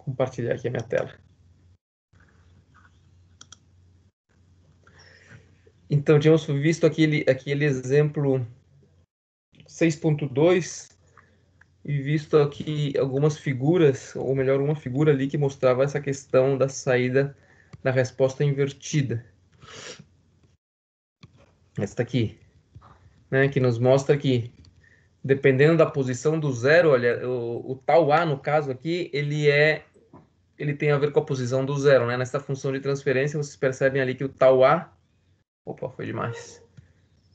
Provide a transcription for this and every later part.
compartilhar aqui a minha tela. Então, tínhamos visto aquele exemplo 6.2 e visto aqui algumas figuras, ou melhor, uma figura ali que mostrava essa questão da saída da resposta invertida. Esta aqui, né, que nos mostra que, dependendo da posição do zero, olha, o tal A, no caso aqui, ele tem a ver com a posição do zero, né? Nessa função de transferência, vocês percebem ali que o tal A... Opa, foi demais.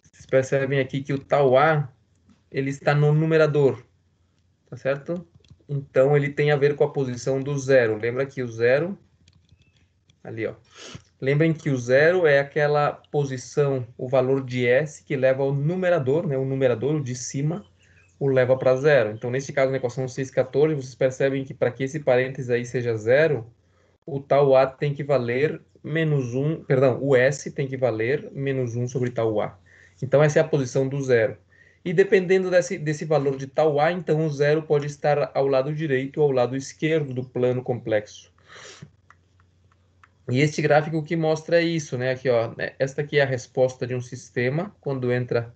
Vocês percebem aqui que o tal A, ele está no numerador, tá certo? Então, ele tem a ver com a posição do zero. Lembra que o zero... Ali, ó. Lembrem que o zero é aquela posição, o valor de S, que leva ao numerador, né? O numerador, o de cima, o leva para zero. Então, nesse caso, na equação 6,14, vocês percebem que para que esse parênteses aí seja zero, o tal A tem que valer menos 1, perdão, o S tem que valer menos 1 sobre tal A. Então, essa é a posição do zero. E dependendo desse valor de tal A, então o zero pode estar ao lado direito ou ao lado esquerdo do plano complexo. E este gráfico que mostra isso, né? Aqui, ó, esta aqui é a resposta de um sistema quando entra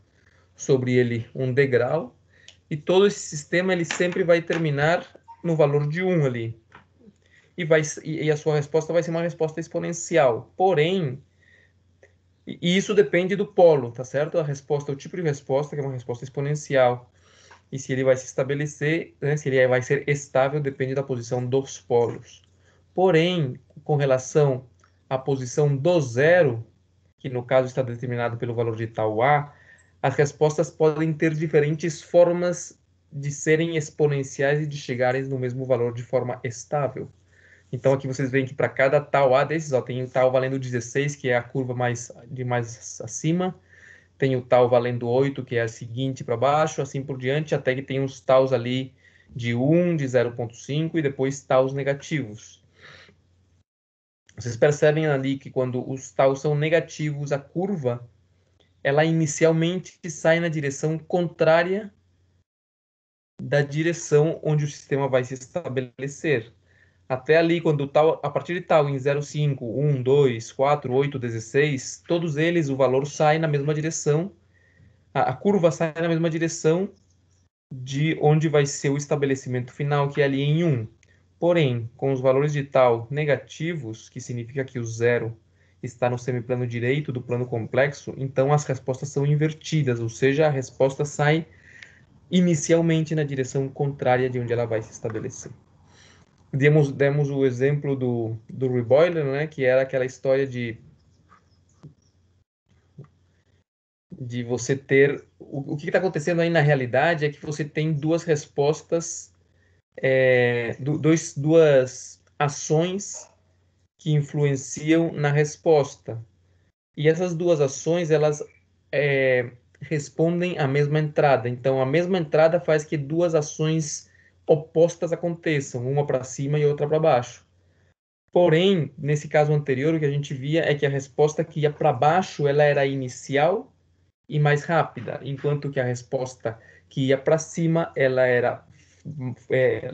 sobre ele um degrau, e todo esse sistema ele sempre vai terminar no valor de 1 ali. E a sua resposta vai ser uma resposta exponencial. Porém, e isso depende do polo, tá certo? A resposta, o tipo de resposta, que é uma resposta exponencial. E se ele vai se estabelecer, né, se ele vai ser estável, depende da posição dos polos. Porém, com relação à posição do zero, que no caso está determinado pelo valor de tal A, as respostas podem ter diferentes formas de serem exponenciais e de chegarem no mesmo valor de forma estável. Então aqui vocês veem que para cada tal A desses, ó, tem o tal valendo 16, que é a curva mais acima, tem o tal valendo 8, que é a seguinte para baixo, assim por diante, até que tem uns taus ali de 1, de 0,5 e depois taus negativos. Vocês percebem ali que quando os taus são negativos, a curva, ela inicialmente sai na direção contrária da direção onde o sistema vai se estabelecer. Até ali, quando tal, a partir de tal em 0,5, 1, 2, 4, 8, 16, todos eles, o valor sai na mesma direção, a curva sai na mesma direção de onde vai ser o estabelecimento final, que é ali em 1. Porém, com os valores de tal negativos, que significa que o zero está no semiplano direito do plano complexo, então as respostas são invertidas, ou seja, a resposta sai inicialmente na direção contrária de onde ela vai se estabelecer. Demos o exemplo do reboiler, né, que era aquela história de você ter... O que está acontecendo aí na realidade é que você tem duas respostas, duas ações que influenciam na resposta. E essas duas ações, elas respondem à mesma entrada. Então, a mesma entrada faz que duas ações opostas aconteçam, uma para cima e outra para baixo. Porém, nesse caso anterior, o que a gente via é que a resposta que ia para baixo, ela era inicial e mais rápida, enquanto que a resposta que ia para cima, ela era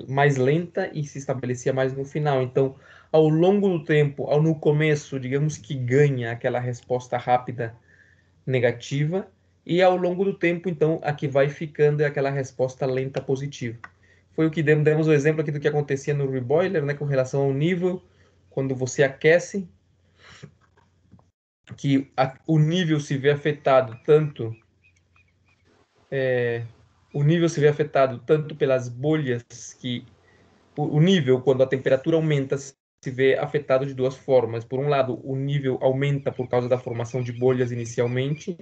mais lenta e se estabelecia mais no final. Então, ao longo do tempo, no começo, digamos que ganha aquela resposta rápida negativa, e ao longo do tempo, então, a que vai ficando é aquela resposta lenta positiva. Foi o que demos o exemplo aqui do que acontecia no reboiler, né, com relação ao nível, quando você aquece, que o nível se vê afetado tanto pelas bolhas que o nível, quando a temperatura aumenta, se vê afetado de duas formas. Por um lado, o nível aumenta por causa da formação de bolhas inicialmente,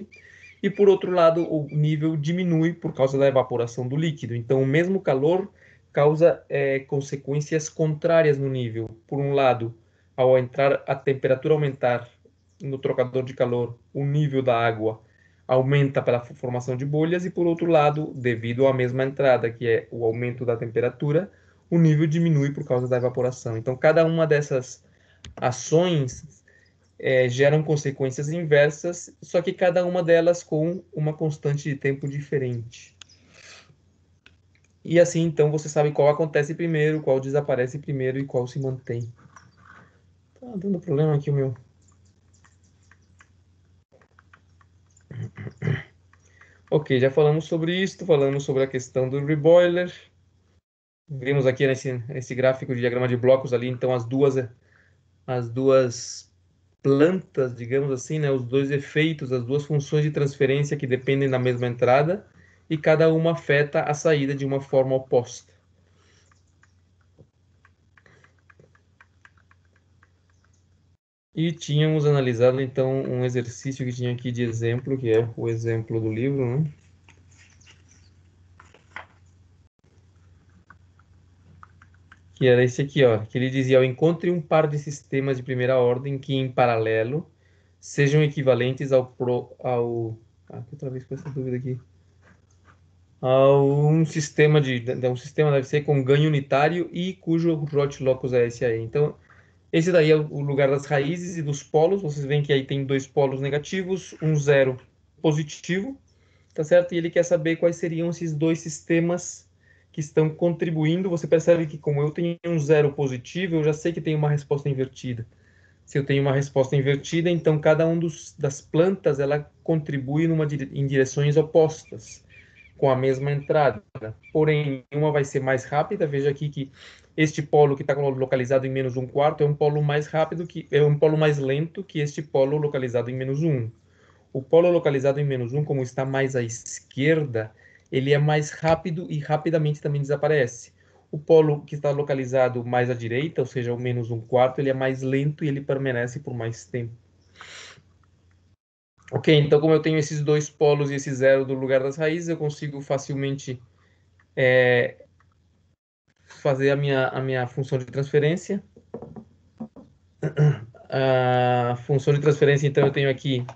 e por outro lado, o nível diminui por causa da evaporação do líquido. Então, o mesmo calor causa consequências contrárias no nível. Por um lado, ao entrar a temperatura aumentar no trocador de calor, o nível da água aumenta pela formação de bolhas, e por outro lado, devido à mesma entrada, que é o aumento da temperatura, o nível diminui por causa da evaporação. Então, cada uma dessas ações geram consequências inversas, só que cada uma delas com uma constante de tempo diferente. E assim, então, você sabe qual acontece primeiro, qual desaparece primeiro e qual se mantém. Tá dando problema aqui o meu. Ok, já falamos sobre isso, falamos sobre a questão do reboiler. Vimos aqui nesse gráfico de diagrama de blocos ali, então, as duas plantas, digamos assim, né, os dois efeitos, as duas funções de transferência que dependem da mesma entrada e cada uma afeta a saída de uma forma oposta. E tínhamos analisado, então, um exercício que tinha aqui de exemplo, que é o exemplo do livro, né? Que era esse aqui, ó, que ele dizia, ó, encontre um par de sistemas de primeira ordem que, em paralelo, sejam equivalentes outra vez com essa dúvida aqui. Um sistema um sistema deve ser com ganho unitário e cujo hot locus é esse aí. Então, esse daí é o lugar das raízes e dos polos. Vocês veem que aí tem dois polos negativos, um zero positivo, tá certo? E ele quer saber quais seriam esses dois sistemas que estão contribuindo. Você percebe que, como eu tenho um zero positivo, eu já sei que tem uma resposta invertida. Se eu tenho uma resposta invertida, então cada um das plantas ela contribui em direções opostas, com a mesma entrada. Porém, uma vai ser mais rápida. Veja aqui que este polo que está localizado em menos um quarto é um polo mais rápido, é um polo mais lento que este polo localizado em menos um. O polo localizado em menos um, como está mais à esquerda, ele é mais rápido e rapidamente também desaparece. O polo que está localizado mais à direita, ou seja, o menos um quarto, ele é mais lento e ele permanece por mais tempo. Ok, então como eu tenho esses dois polos e esse zero do lugar das raízes, eu consigo facilmente fazer a minha função de transferência. A função de transferência, então, eu tenho aqui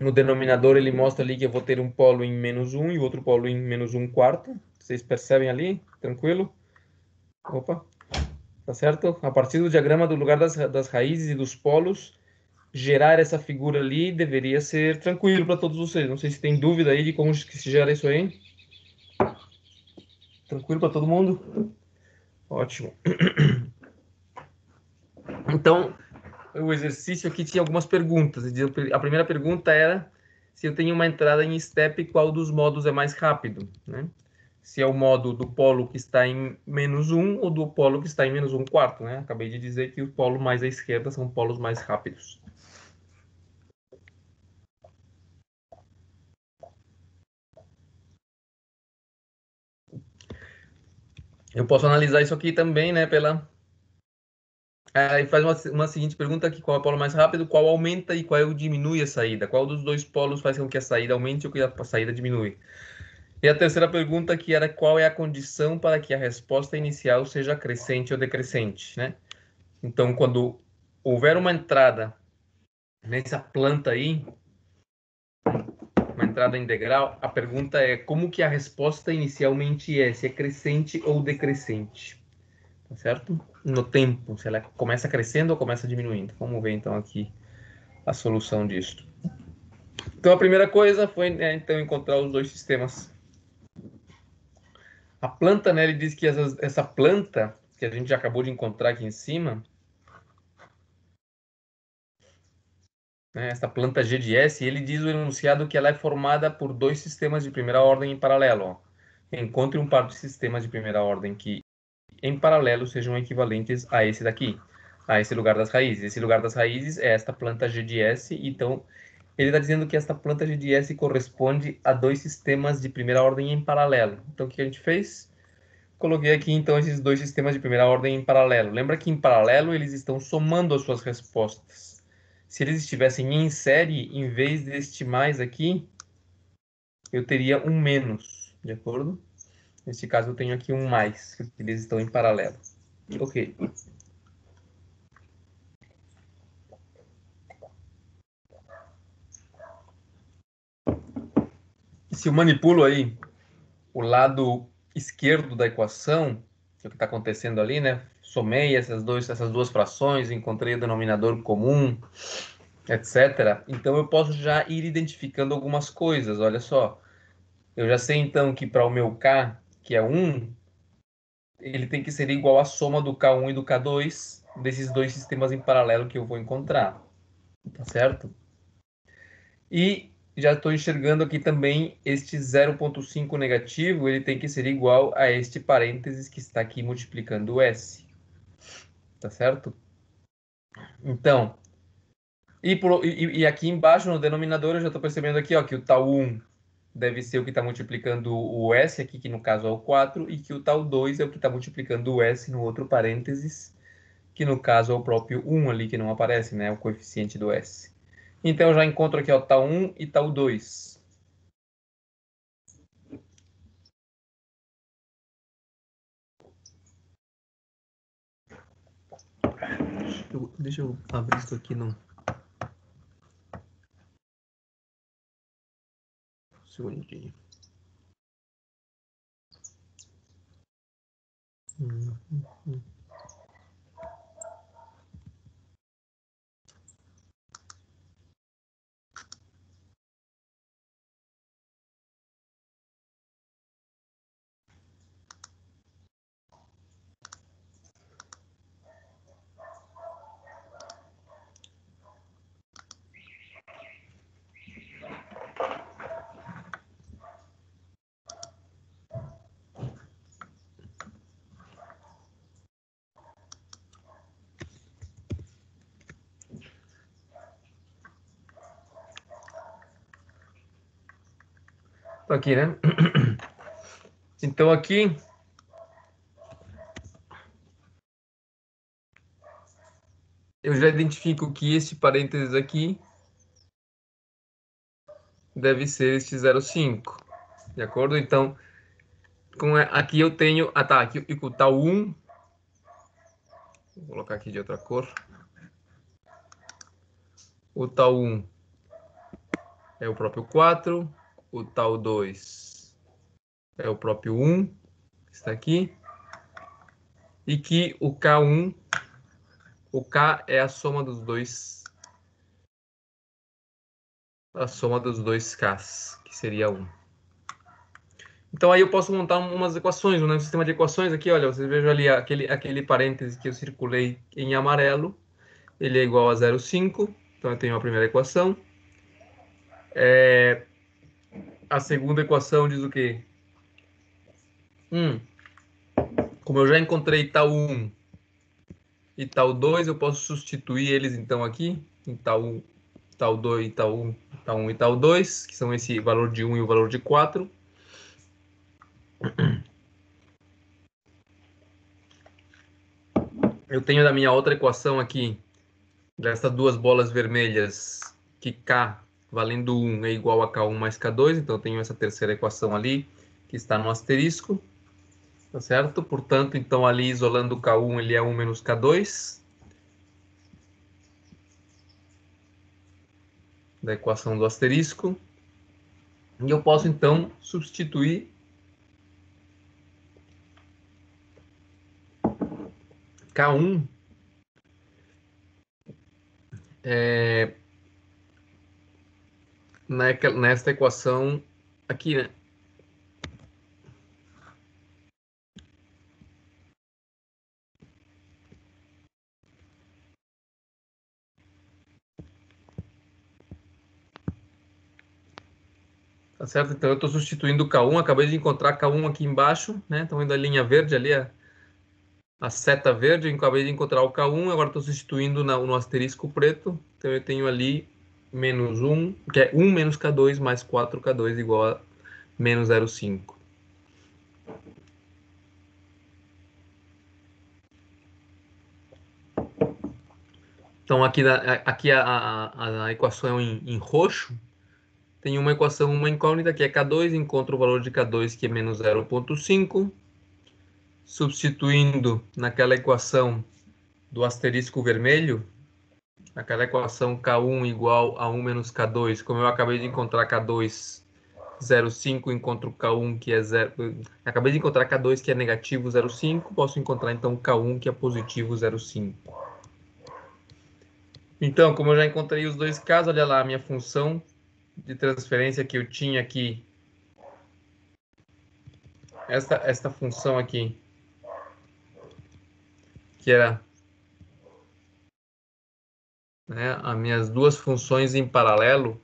no denominador, ele mostra ali que eu vou ter um polo em menos 1 e o outro polo em menos 1 quarto. Vocês percebem ali? Tranquilo? Opa, tá certo? A partir do diagrama do lugar das raízes e dos polos, gerar essa figura ali deveria ser tranquilo para todos vocês. Não sei se tem dúvida aí de como que se gera isso aí. Tranquilo para todo mundo? Ótimo. Então, o exercício aqui tinha algumas perguntas. A primeira pergunta era se eu tenho uma entrada em step, qual dos modos é mais rápido, né? Se é o modo do polo que está em menos 1 ou do polo que está em menos 1 quarto, né? Acabei de dizer que o polo mais à esquerda são polos mais rápidos. Eu posso analisar isso aqui também, né, Aí faz uma seguinte pergunta aqui, qual é o polo mais rápido, qual aumenta e qual diminui a saída? Qual dos dois polos faz com que a saída aumente ou que a saída diminui? E a terceira pergunta que era qual é a condição para que a resposta inicial seja crescente ou decrescente, né? Então, quando houver uma entrada nessa planta aí, uma entrada em degrau, a pergunta é como que a resposta inicialmente é, se é crescente ou decrescente, tá certo? No tempo, se ela começa crescendo ou começa diminuindo. Vamos ver então aqui a solução disso. Então, a primeira coisa foi, né, então, encontrar os dois sistemas. A planta, né, ele diz que essa planta, que a gente já acabou de encontrar aqui em cima, né, essa planta G de S, ele diz o enunciado que ela é formada por dois sistemas de primeira ordem em paralelo. Ó. Encontre um par de sistemas de primeira ordem que, em paralelo, sejam equivalentes a esse daqui, a esse lugar das raízes. Esse lugar das raízes é esta planta G de S, então ele está dizendo que esta planta G de S corresponde a dois sistemas de primeira ordem em paralelo. Então, o que a gente fez? Coloquei aqui, então, esses dois sistemas de primeira ordem em paralelo. Lembra que em paralelo eles estão somando as suas respostas. Se eles estivessem em série, em vez deste mais aqui, eu teria um menos, de acordo? Nesse caso, eu tenho aqui um mais, porque eles estão em paralelo. Ok. Se eu manipulo aí o lado esquerdo da equação, que é o que está acontecendo ali, né? Somei essas duas frações, encontrei o denominador comum, etc. Então eu posso já ir identificando algumas coisas. Olha só, Eu já sei, então, que para o meu K, que é 1, ele tem que ser igual à soma do K1 e do K2 desses dois sistemas em paralelo que eu vou encontrar. Tá certo? E já estou enxergando aqui também este 0,5 negativo, ele tem que ser igual a este parênteses que está aqui multiplicando o S. Tá certo? Então, e aqui embaixo no denominador eu já estou percebendo aqui ó, que o tal 1 deve ser o que está multiplicando o S aqui, que no caso é o 4, e que o tal 2 é o que está multiplicando o S no outro parênteses, que no caso é o próprio 1 ali, que não aparece, né? O coeficiente do S. Então eu já encontro aqui ó, tal 1 e tal 2. Deixa eu abrir isso aqui no segundinho. Tô aqui, né? Então aqui eu já identifico que este parênteses aqui deve ser este 0,5. De acordo? Então, aqui eu tenho... Ah, tá. Aqui o tal 1... Vou colocar aqui de outra cor. O tal 1 é o próprio 4. O tal 2 é o próprio 1, que está aqui. E que o K1... O K é a soma dos dois... A soma dos dois Ks, que seria 1. Então aí eu posso montar umas equações, um sistema de equações aqui, olha, vocês vejam ali aquele parêntese que eu circulei em amarelo, ele é igual a 0,5, então eu tenho a primeira equação. A segunda equação diz o quê? Como eu já encontrei tal 1 e tal 2, eu posso substituir eles então aqui, em tal 1, tal 2, tal 1, tal 1 e tal 2, que são esse valor de 1 e o valor de 4. Eu tenho da minha outra equação aqui, dessas duas bolas vermelhas, que K valendo 1 é igual a K1 mais K2, então eu tenho essa terceira equação ali, que está no asterisco, tá certo? Portanto, então ali isolando o K1, ele é 1 menos K2, da equação do asterisco, e eu posso então substituir K1 nesta equação aqui, né? Tá certo? Então eu estou substituindo o K1, acabei de encontrar K1 aqui embaixo, né? Estão vendo a linha verde ali, a seta verde, eu acabei de encontrar o K1, agora estou substituindo no asterisco preto, então eu tenho ali menos 1, que é 1 menos K2 mais 4K2 igual a menos 0,5. Então aqui a equação em roxo, tem uma equação, uma incógnita que é K2, encontro o valor de K2 que é menos 0,5, substituindo naquela equação do asterisco vermelho, aquela equação K1 igual a 1 menos K2, como eu acabei de encontrar K2 0,5, encontro K1 que é 0. Acabei de encontrar K2 que é negativo 0,5, posso encontrar então K1 que é positivo 0,5. Então, como eu já encontrei os dois casos, olha lá a minha função de transferência que eu tinha aqui esta função aqui, que era, né, as minhas duas funções em paralelo,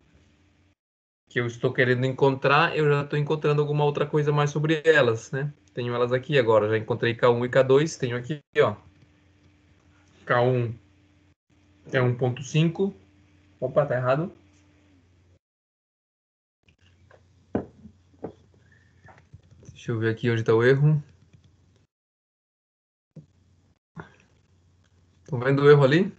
que eu estou querendo encontrar, eu já estou encontrando alguma outra coisa mais sobre elas, né? Tenho elas aqui agora, já encontrei K1 e K2, tenho aqui, ó. K1 é 1.5. Opa, tá errado. Deixa eu ver aqui onde está o erro. Estão vendo o erro ali?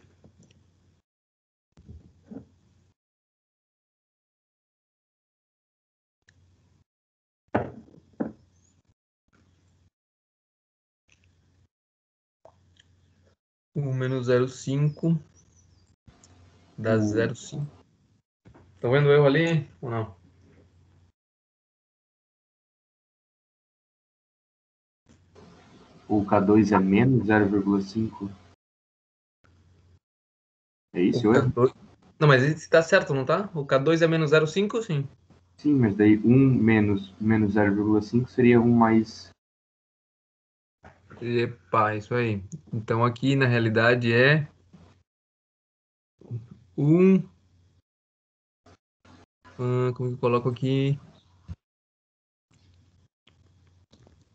O menos 0,5 dá 0,5. Estão vendo o erro ali ou não? O K2 é menos 0,5. É O isso o erro? K2... Não, mas esse tá certo, não tá? O K2 é menos 0,5, sim. Sim, mas daí 1 menos 0,5 seria 1 mais... Epa, isso aí. Então aqui na realidade é 1. Como que eu coloco aqui?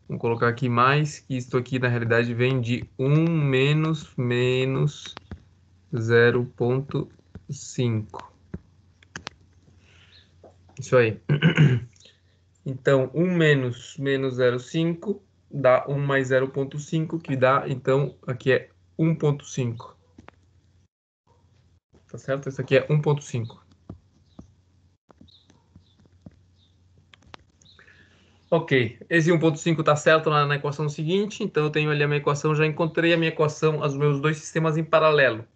Vou colocar aqui mais, que isto aqui na realidade vem de 1 menos 0,5. Isso aí. Então, 1 menos 0,5 dá 1 mais 0,5, que dá, então, aqui é 1,5. Tá certo? Isso aqui é 1,5. Ok, esse 1,5 está certo na equação seguinte, então eu tenho ali a minha equação, já encontrei a minha equação, os meus dois sistemas em paralelo.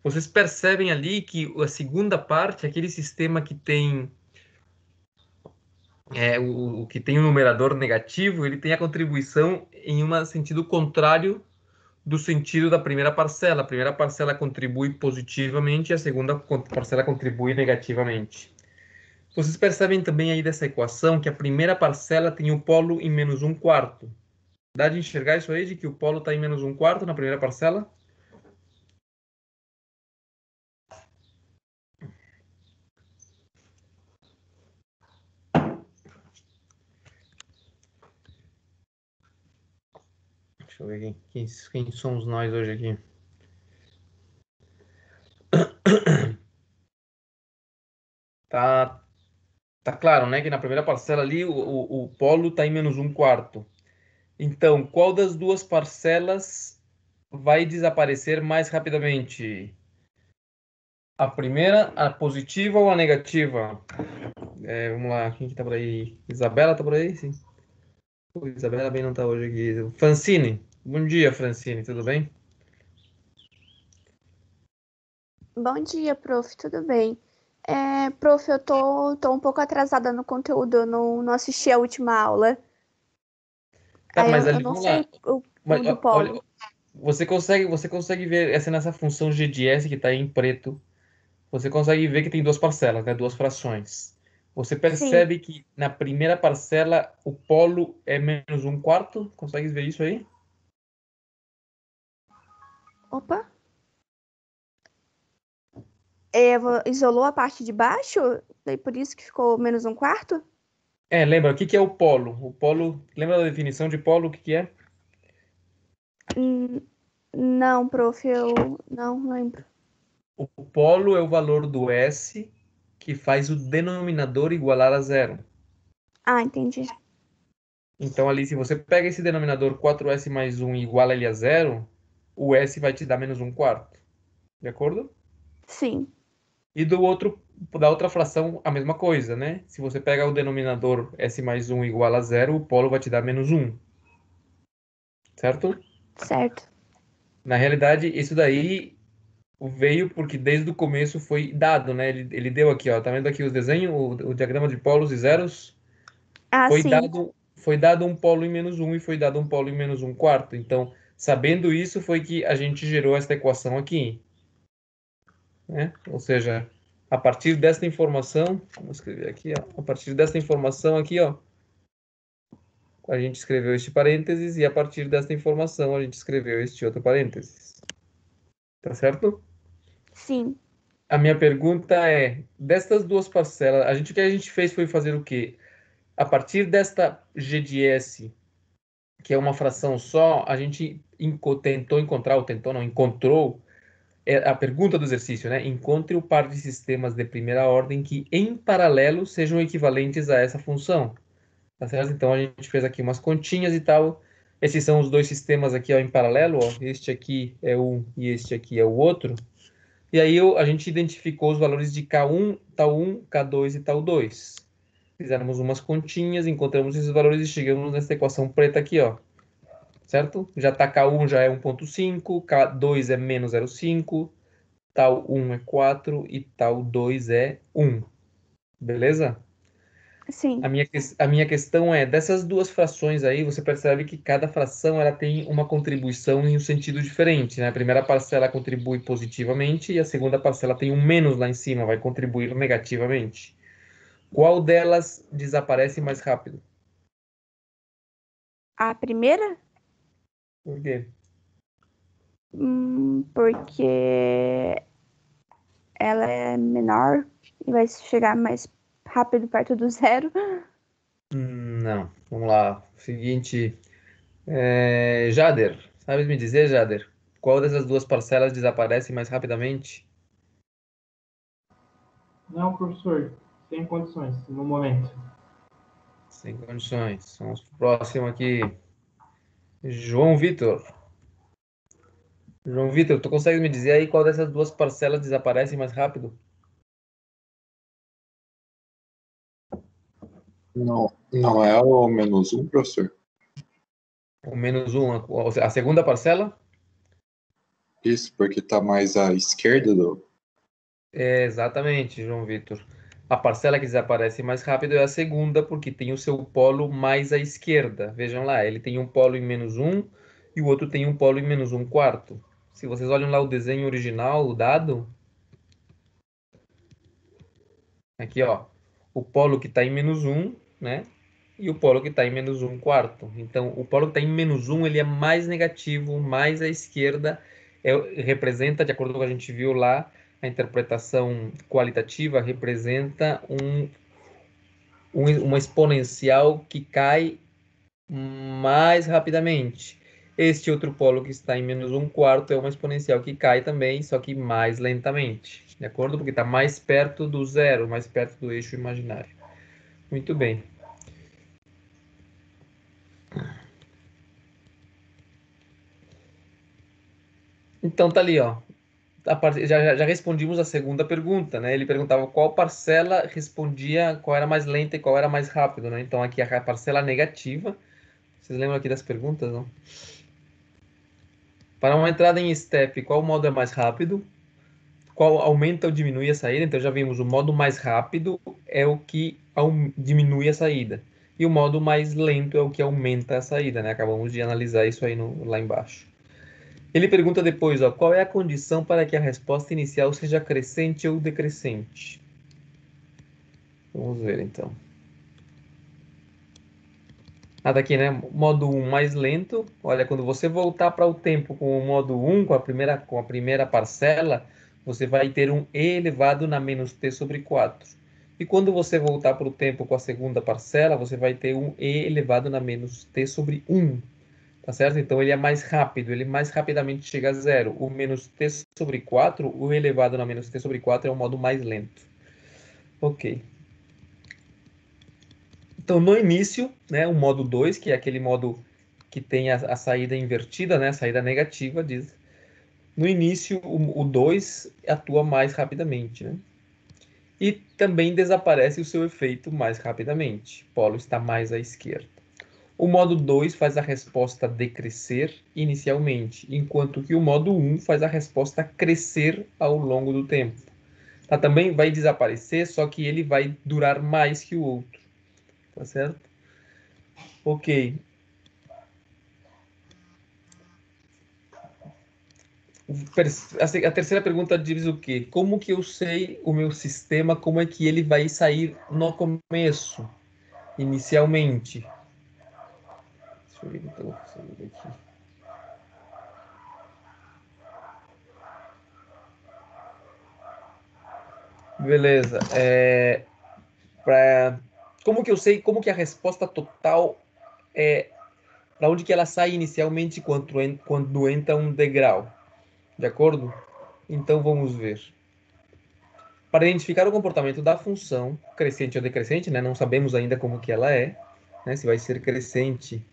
Vocês percebem ali que a segunda parte, aquele sistema que tem o que tem um numerador negativo, ele tem a contribuição em um sentido contrário do sentido da primeira parcela. A primeira parcela contribui positivamente e a segunda parcela contribui negativamente. Vocês percebem também aí dessa equação que a primeira parcela tem o polo em menos 1/4. Dá de enxergar isso aí, de que o polo está em menos 1/4 na primeira parcela? Deixa eu ver quem somos nós hoje aqui. Tá, tá claro, né? Que na primeira parcela ali o polo está em menos 1/4. Então, qual das duas parcelas vai desaparecer mais rapidamente? A primeira, a positiva ou a negativa? Vamos lá, quem que tá por aí? Isabela tá por aí? Sim. Pô, Isabela bem não tá hoje aqui. Francine. Bom dia, Francine, tudo bem? Bom dia, prof, tudo bem? Prof, eu tô um pouco atrasada no conteúdo, eu não assisti a última aula. Tá, Aí mas eu ali, não vamos lá. sei o Mas, do olha, polo. você consegue ver essa nessa função g de s que está aí em preto. Você consegue ver que tem duas parcelas, né? Duas frações. Você Sim. percebe que na primeira parcela o polo é menos 1/4? Consegue ver isso aí? Opa. Isolou a parte de baixo? Daí por isso que ficou menos 1/4? Lembra, o que que é o polo? O polo, lembra da definição de polo, o que que é? Não, prof, eu não lembro. O polo é o valor do S que faz o denominador igualar a zero. Ah, entendi. Então ali, se você pega esse denominador 4S mais 1 e iguala ele a zero, o S vai te dar menos 1/4. De acordo? Sim, E da outra fração, a mesma coisa, né? Se você pega o denominador S mais 1 igual a zero, o polo vai te dar menos 1. Certo? certo. Na realidade, isso daí veio porque desde o começo foi dado, né? Ele deu aqui, ó. Tá vendo aqui os desenhos, o diagrama de polos e zeros? Ah, Foi sim, dado, foi dado um polo em menos 1 e foi dado um polo em menos 1/4. Então, sabendo isso, foi que a gente gerou esta equação aqui, né? Ou seja, a partir desta informação, vamos escrever aqui, ó, a partir desta informação aqui, ó, a gente escreveu este parênteses e a partir desta informação a gente escreveu este outro parênteses. Tá certo? Sim. A minha pergunta é, destas duas parcelas, o que a gente fez foi fazer o quê? A partir desta g de s, que é uma fração só, a gente encontrou a pergunta do exercício, né? Encontre o par de sistemas de primeira ordem que, em paralelo, sejam equivalentes a essa função. Tá certo? Então, a gente fez aqui umas continhas e tal. Esses são os dois sistemas aqui, ó, em paralelo, ó. Este aqui é um e este aqui é o outro. E aí, a gente identificou os valores de K1, tal 1, K2 e tal 2. Fizemos umas continhas, encontramos esses valores e chegamos nessa equação preta aqui, ó. Certo? Já tá K1 já é 1.5, K2 é menos 0,5, tal 1 é 4 e tal 2 é 1. Beleza? Sim. A minha questão é, dessas duas frações aí, você percebe que cada fração ela tem uma contribuição em um sentido diferente, né? A primeira parcela contribui positivamente e a segunda parcela tem um menos lá em cima, vai contribuir negativamente. Qual delas desaparece mais rápido? A primeira? Por quê? Porque ela é menor e vai chegar mais rápido perto do zero. Não. Vamos lá. Seguinte. Jader, sabes me dizer, Jader, qual dessas duas parcelas desaparece mais rapidamente? Não, professor, sem condições, no momento. Sem condições. Vamos pro próximo aqui. João Vitor. João Vitor, tu consegue me dizer aí qual dessas duas parcelas desaparece mais rápido? Não, não é o menos um, professor? O menos um, a segunda parcela? Isso, porque está mais à esquerda do. Exatamente, João Vitor. A parcela que desaparece mais rápido é a segunda, porque tem o seu polo mais à esquerda. Vejam lá, ele tem um polo em menos um e o outro tem um polo em menos um quarto. Se vocês olham lá o desenho original, o dado, aqui ó, o polo que está em menos um, né? E o polo que está em menos um quarto. Então, o polo que está em menos um, ele é mais negativo, mais à esquerda, representa, de acordo com o que a gente viu lá, a interpretação qualitativa representa uma exponencial que cai mais rapidamente. Este outro polo que está em menos um quarto é uma exponencial que cai também, só que mais lentamente, de acordo? Porque está mais perto do zero, mais perto do eixo imaginário. Muito bem. Então tá ali, ó. Já respondimos a segunda pergunta, né? Ele perguntava qual parcela respondia, qual era mais lenta e qual era mais rápido, né? Então aqui a parcela negativa. Vocês lembram aqui das perguntas, não? Para uma entrada em step, qual modo é mais rápido? Qual aumenta ou diminui a saída? Então já vimos, o modo mais rápido é o que diminui a saída. E o modo mais lento é o que aumenta a saída, né? Acabamos de analisar isso aí lá embaixo. Ele pergunta depois, ó, qual é a condição para que a resposta inicial seja crescente ou decrescente? Vamos ver então. Nada aqui, né? Modo 1 mais lento. Olha, quando você voltar para o tempo com o modo 1, com a primeira parcela, você vai ter um e elevado na menos t sobre 4. E quando você voltar para o tempo com a segunda parcela, você vai ter um e elevado na menos t sobre 1. Tá certo? Então ele é mais rápido, ele mais rapidamente chega a zero. O menos t sobre 4, o elevado na menos t sobre 4 é o modo mais lento. Ok. Então no início, né, o modo 2, que é aquele modo que tem a saída invertida, né, a saída negativa, diz. No início, o 2 atua mais rapidamente, né? E também desaparece o seu efeito mais rapidamente. O polo está mais à esquerda. O modo 2 faz a resposta decrescer inicialmente, enquanto que o modo 1 faz a resposta crescer ao longo do tempo. Tá, também vai desaparecer, só que ele vai durar mais que o outro. Tá certo? Ok. A terceira pergunta diz o quê? Como que eu sei o meu sistema, como é que ele vai sair no começo, inicialmente? Deixa eu ver então, vou fazer aqui. Beleza. Como que eu sei como que a resposta total é para onde que ela sai inicialmente quando entra um degrau? De acordo? Então vamos ver. Para identificar o comportamento da função crescente ou decrescente, né? Não sabemos ainda como que ela é, né? Se vai ser crescente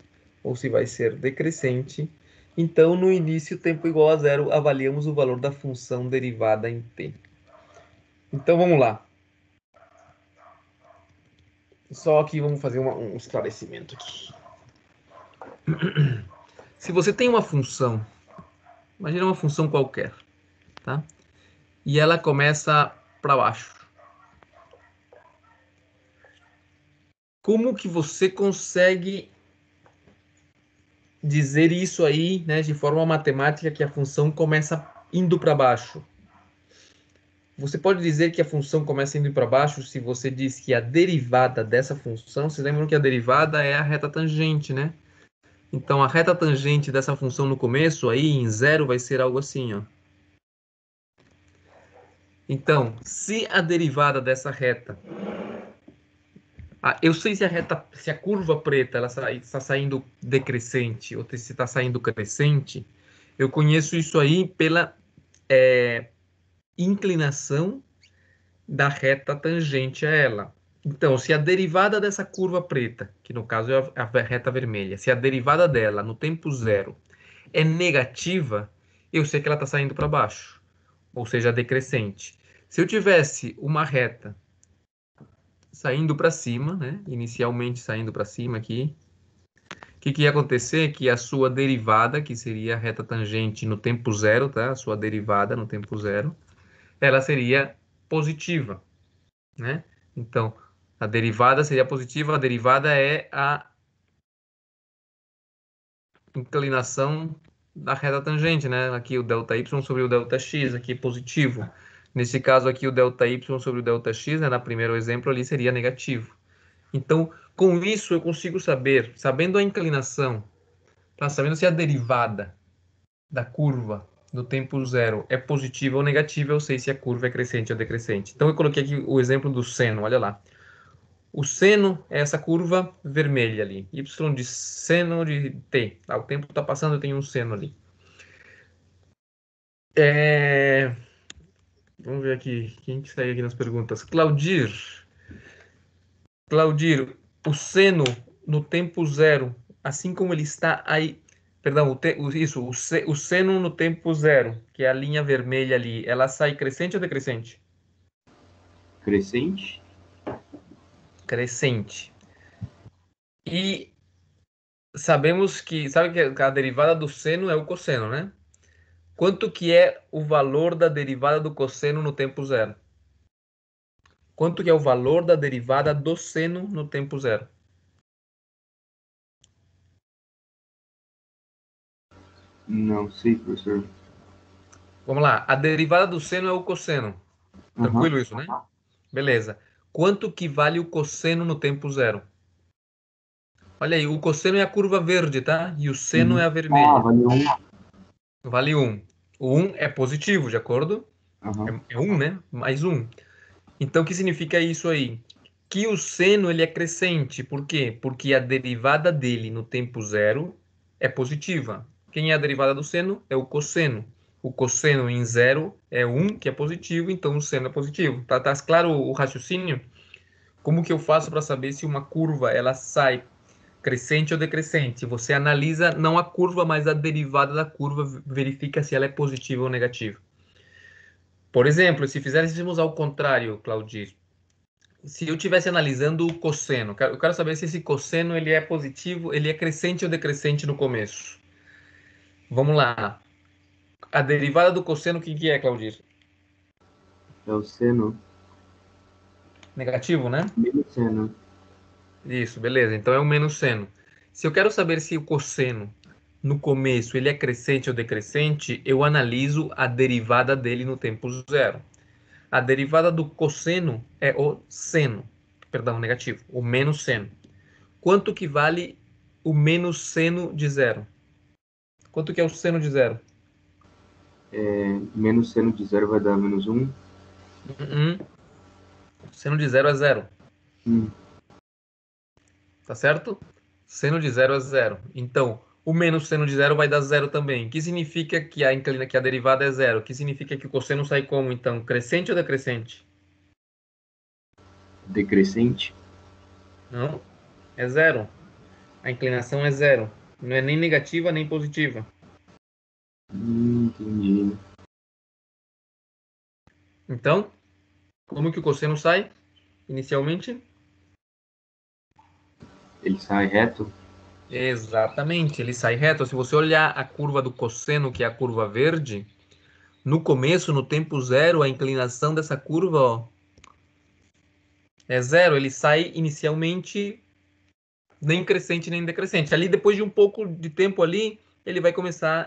ou se vai ser decrescente. Então, no início, tempo igual a zero, avaliamos o valor da função derivada em t. Então, vamos lá. Só que vamos fazer um esclarecimento aqui. Se você tem uma função, imagina uma função qualquer, tá? E ela começa para baixo. Como que você consegue dizer isso aí, né, de forma matemática, que a função começa indo para baixo? Você pode dizer que a função começa indo para baixo se você diz que a derivada dessa função, vocês lembram que a derivada é a reta tangente, né? Então, a reta tangente dessa função no começo, aí em zero, vai ser algo assim, ó. Então, se a derivada dessa reta... eu sei se a curva preta ela está saindo decrescente ou se está saindo crescente. Eu conheço isso aí pela inclinação da reta tangente a ela. Então, se a derivada dessa curva preta, que no caso é a reta vermelha, se a derivada dela no tempo zero é negativa, eu sei que ela está saindo para baixo, ou seja, decrescente. Se eu tivesse uma reta saindo para cima, né, inicialmente saindo para cima aqui, o que ia acontecer? Que a sua derivada, que seria a reta tangente no tempo zero, tá? A sua derivada no tempo zero, ela seria positiva, né? Então, a derivada seria positiva, a derivada é a inclinação da reta tangente, né? Aqui o ΔY sobre o ΔX, aqui positivo. Nesse caso aqui, o ΔY sobre o ΔX, né? No primeiro exemplo ali seria negativo. Então, com isso eu consigo saber, sabendo a inclinação, tá? Sabendo se a derivada da curva no tempo zero é positiva ou negativa, eu sei se a curva é crescente ou decrescente. Então, eu coloquei aqui o exemplo do seno, olha lá. O seno é essa curva vermelha ali. Y de seno de t. O tempo está passando, eu tenho um seno ali. Vamos ver aqui. Quem que segue aqui nas perguntas? Claudir. Claudir, o seno no tempo zero, assim como ele está aí... Perdão, o seno no tempo zero, que é a linha vermelha ali, ela sai crescente ou decrescente? Crescente? Crescente. E sabemos que... Sabe que a derivada do seno é o cosseno, né? Quanto que é o valor da derivada do cosseno no tempo zero? Quanto que é o valor da derivada do seno no tempo zero? Não sei, professor. Vamos lá. A derivada do seno é o cosseno. Tranquilo isso, né? Beleza. Quanto que vale o cosseno no tempo zero? Olha aí, o cosseno é a curva verde, tá? E o seno é a vermelha. Vale 1. Vale 1. O 1 é positivo, de acordo? Uhum. É 1, né? Mais 1. Então, o que significa isso aí? Que o seno ele é crescente. Por quê? Porque a derivada dele no tempo zero é positiva. Quem é a derivada do seno? É o cosseno. O cosseno em zero é 1, que é positivo, então o seno é positivo. Tá claro o raciocínio? Como que eu faço para saber se uma curva ela sai crescente ou decrescente? Você analisa não a curva, mas a derivada da curva, verifica se ela é positiva ou negativa. Por exemplo, se fizéssemos ao contrário, Claudir, se eu estivesse analisando o cosseno, eu quero saber se esse cosseno ele é positivo, ele é crescente ou decrescente no começo. Vamos lá. A derivada do cosseno, o que é, Claudir? É o seno. Negativo, né? Menos seno. Isso, beleza. Então é o menos seno. Se eu quero saber se o cosseno no começo ele é crescente ou decrescente, eu analiso a derivada dele no tempo zero. A derivada do cosseno é o seno, perdão, negativo, o menos seno. Quanto que vale o menos seno de zero? Quanto que é o seno de zero? Menos seno de zero vai dar menos 1. O seno de zero é zero. Hum. Tá certo? Seno de zero é zero. Então, o menos seno de zero vai dar zero também. Que significa que que a derivada é zero? Que significa que o cosseno sai como, então? Crescente ou decrescente? Decrescente. Não, é zero. A inclinação é zero. Não é nem negativa nem positiva. Entendi. Então, como que o cosseno sai inicialmente? Ele sai reto? Exatamente, ele sai reto. Se você olhar a curva do cosseno, que é a curva verde, no começo, no tempo zero, a inclinação dessa curva, ó, é zero. Ele sai inicialmente nem crescente nem decrescente. Ali, depois de um pouco de tempo ali, ele vai começar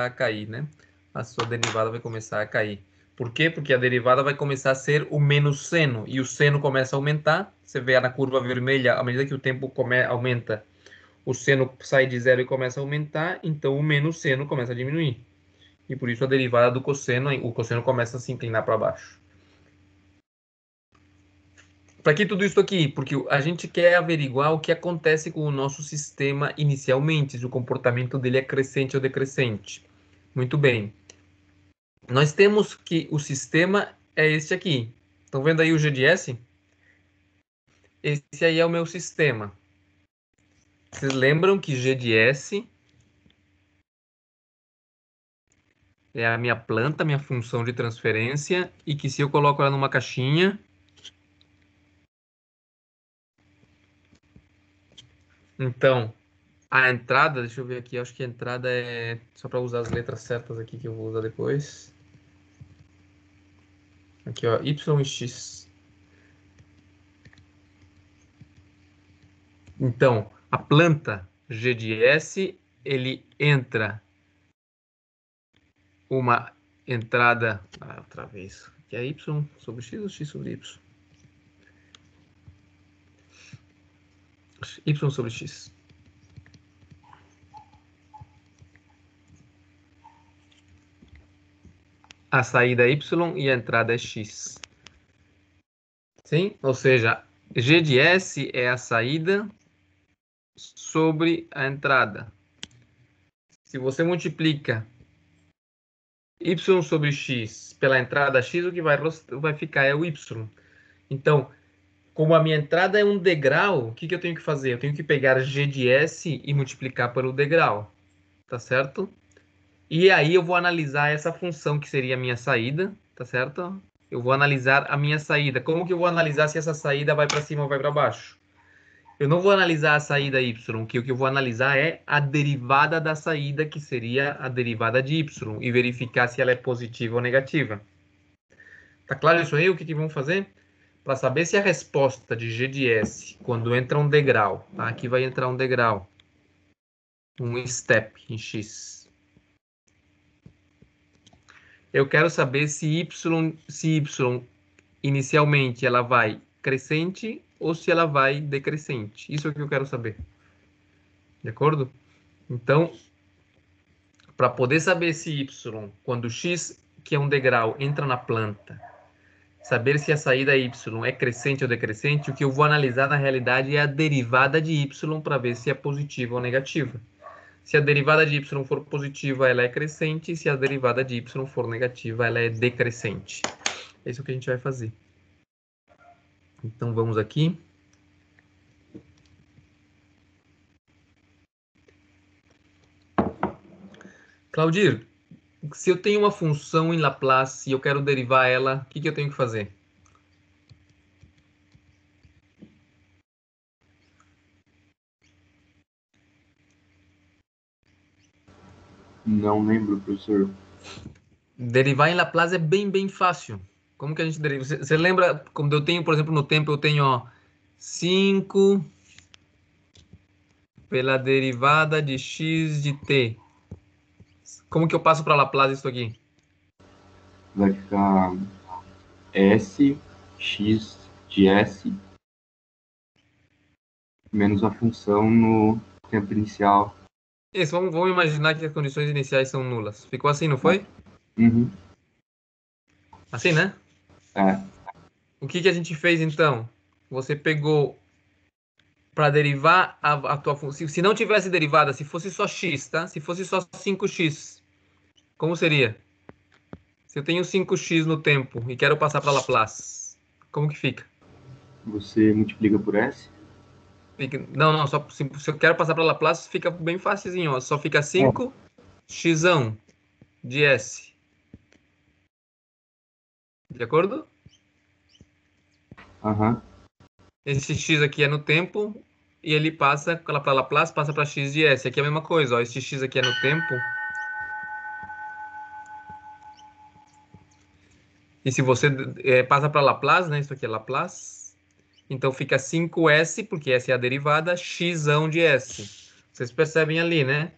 a cair, né? A sua derivada vai começar a cair. Por quê? Porque a derivada vai começar a ser o menos seno, e o seno começa a aumentar. Você vê na curva vermelha, à medida que o tempo aumenta, o seno sai de zero e começa a aumentar, então o menos seno começa a diminuir. E por isso a derivada do cosseno, o cosseno começa a se inclinar para baixo. Para que tudo isso aqui? Porque a gente quer averiguar o que acontece com o nosso sistema inicialmente, se o comportamento dele é crescente ou decrescente. Muito bem. Nós temos que o sistema é este aqui. Estão vendo aí o GDS? Esse aí é o meu sistema. Vocês lembram que GDS é a minha planta, minha função de transferência, e que se eu coloco ela numa caixinha, então a entrada, deixa eu ver aqui, acho que a entrada é só para usar as letras certas aqui que eu vou usar depois. Aqui, ó, Y e X. Então, a planta G de S, ele entra uma entrada, outra vez, que é Y sobre X ou X sobre Y? Y sobre X. A saída é Y e a entrada é X. Sim? Ou seja, G de S é a saída sobre a entrada. Se você multiplica Y sobre X pela entrada X, o que vai ficar é o Y. Então, como a minha entrada é um degrau, o que eu tenho que fazer? Eu tenho que pegar G de S e multiplicar pelo degrau. Tá certo? E aí eu vou analisar essa função que seria a minha saída. Tá certo? Eu vou analisar a minha saída. Como que eu vou analisar se essa saída vai para cima ou vai para baixo? Eu não vou analisar a saída y, que o que eu vou analisar é a derivada da saída, que seria a derivada de y, e verificar se ela é positiva ou negativa. Tá claro isso aí? O que vamos fazer? Para saber se a resposta de G de S, quando entra um degrau, tá? Aqui vai entrar um degrau, um step em X. Eu quero saber se y inicialmente ela vai crescente ou se ela vai decrescente. Isso é o que eu quero saber. De acordo? Então, para poder saber se y, quando x, que é um degrau, entra na planta, saber se a saída y é crescente ou decrescente, o que eu vou analisar na realidade é a derivada de y para ver se é positiva ou negativa. Se a derivada de y for positiva, ela é crescente, se a derivada de y for negativa, ela é decrescente. É isso que a gente vai fazer. Então vamos aqui. Claudir, se eu tenho uma função em Laplace e eu quero derivar ela, o que eu tenho que fazer? Não lembro, professor. Derivar em Laplace é bem fácil. Como que a gente deriva? Você lembra, quando eu tenho, por exemplo, no tempo, eu tenho, ó, 5 pela derivada de x de t. Como que eu passo para Laplace isso aqui? Vai ficar S, X de S, menos a função no tempo inicial. Isso, vamos imaginar que as condições iniciais são nulas. Ficou assim, não foi? Uhum. Assim, né? É. O que a gente fez, então? Você pegou para derivar a tua função. Se não tivesse derivada, se fosse só x, tá? Se fosse só 5x, como seria? Se eu tenho 5x no tempo e quero passar para Laplace, como que fica? Você multiplica por S. Não, só se eu quero passar para Laplace, fica bem facilzinho, ó. Só fica 5x de S. De acordo? Aham. Esse x aqui é no tempo e ele passa para Laplace, passa para x de S. Aqui é a mesma coisa, ó. Esse x aqui é no tempo. E se você passa para Laplace, né? Isso aqui é Laplace. Então fica 5S, porque S é a derivada, x de S. Vocês percebem ali, né?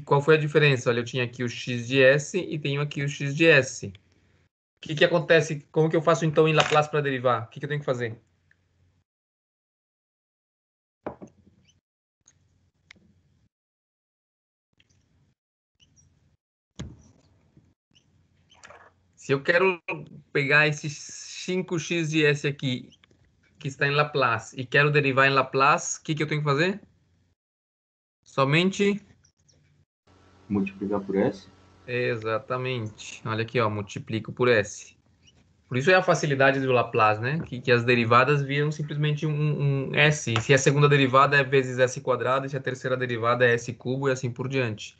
Qual foi a diferença? Olha, eu tinha aqui o x de S e tenho aqui o x de S. O que acontece? Como que eu faço então em Laplace para derivar? O que eu tenho que fazer? Se eu quero pegar esse 5x de S aqui, que está em Laplace, e quero derivar em Laplace, o que eu tenho que fazer? Somente... Multiplicar por S. Exatamente. Olha aqui, ó, multiplico por S. Por isso é a facilidade do Laplace, né? Que as derivadas viram simplesmente um S. E se a segunda derivada é vezes S quadrado, e se a terceira derivada é S cubo e assim por diante.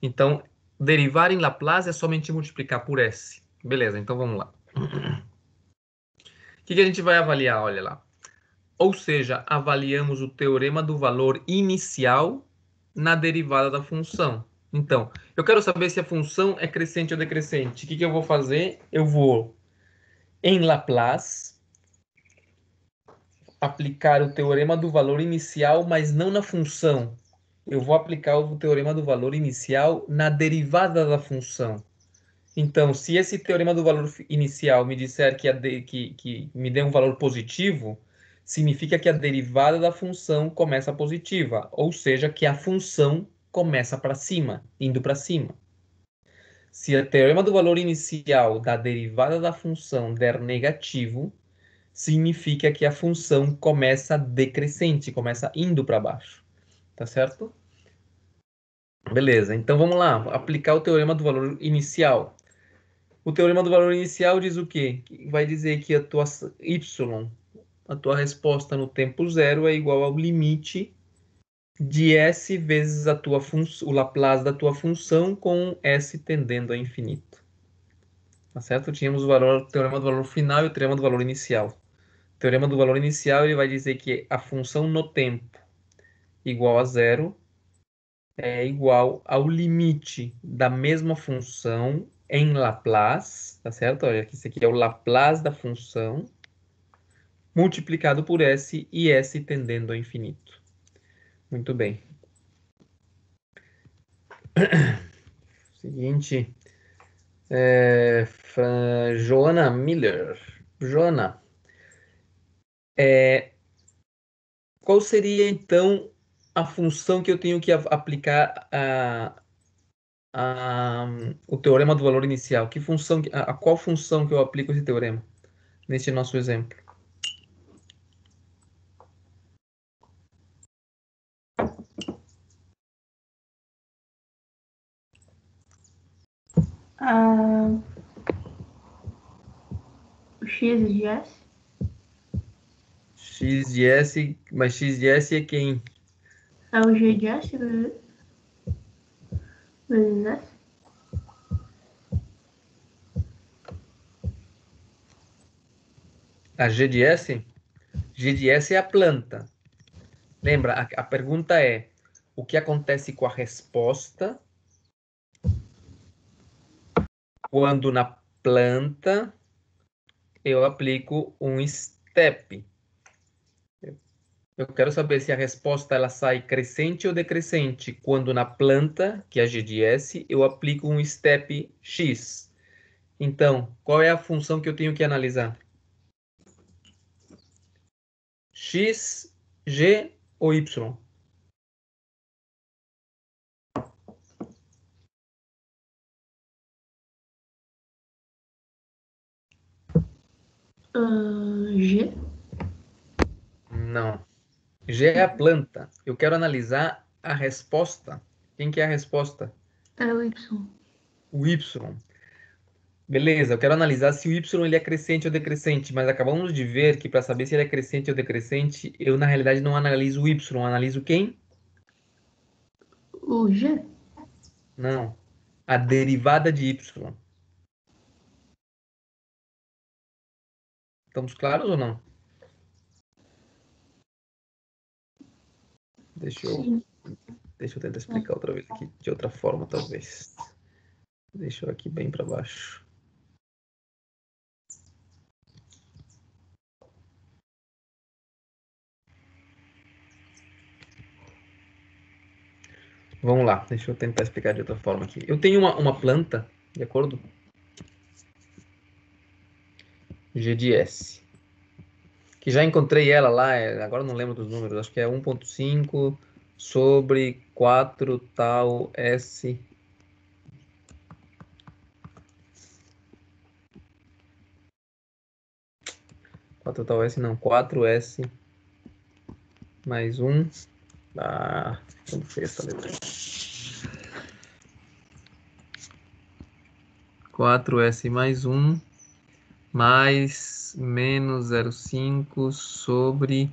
Então, derivar em Laplace é somente multiplicar por S. Beleza, então vamos lá. O que a gente vai avaliar? Olha lá. Ou seja, avaliamos o teorema do valor inicial na derivada da função. Então, eu quero saber se a função é crescente ou decrescente. O que eu vou fazer? Eu vou, em Laplace, aplicar o teorema do valor inicial, mas não na função. Eu vou aplicar o teorema do valor inicial na derivada da função. Então, se esse teorema do valor inicial me disser que me dê um valor positivo, significa que a derivada da função começa positiva, ou seja, que a função começa para cima, indo para cima. Se o teorema do valor inicial da derivada da função der negativo, significa que a função começa decrescente, começa indo para baixo. Tá certo? Beleza, então vamos lá, aplicar o teorema do valor inicial. O teorema do valor inicial diz o quê? Vai dizer que a tua y, a tua resposta no tempo zero é igual ao limite de S vezes a tua o Laplace da tua função com S tendendo a infinito. Tá certo? Tínhamos o teorema do valor final e o teorema do valor inicial. O teorema do valor inicial ele vai dizer que a função no tempo igual a zero é igual ao limite da mesma função em Laplace, tá certo? Olha, esse aqui é o Laplace da função, multiplicado por S e S tendendo ao infinito. Muito bem. Seguinte, Joana Miller. Joana, qual seria então a função que eu tenho que aplicar o teorema do valor inicial? Que função, a qual função que eu aplico esse teorema neste nosso exemplo? O x de S? X de S, mas X de S é quem? É o g de S vezes S? A G de S? G de S é a planta. Lembra, a pergunta é: o que acontece com a resposta quando na planta eu aplico um step? Eu quero saber se a resposta ela sai crescente ou decrescente quando na planta, que é a G de S, eu aplico um step X. Então, qual é a função que eu tenho que analisar? X, G ou Y? G. Não. G é a planta. Eu quero analisar a resposta. Quem que é a resposta? É o Y. O Y. Beleza, eu quero analisar se o Y ele é crescente ou decrescente, mas acabamos de ver que para saber se ele é crescente ou decrescente, eu na realidade não analiso o Y, eu analiso quem? O G. Não. A derivada de Y. Estamos claros ou não? Deixa eu, Sim. deixa eu tentar explicar outra vez aqui, de outra forma, talvez. Deixa eu aqui bem para baixo. Vamos lá, deixa eu tentar explicar de outra forma aqui. Eu tenho uma planta, de acordo? G de S. Que já encontrei ela lá, agora eu não lembro dos números, acho que é 1,5 sobre 4 tal S. Quatro tal S não, 4S mais 1. Ah, como foi essa letra? 4S mais 1 mais menos 0,5 sobre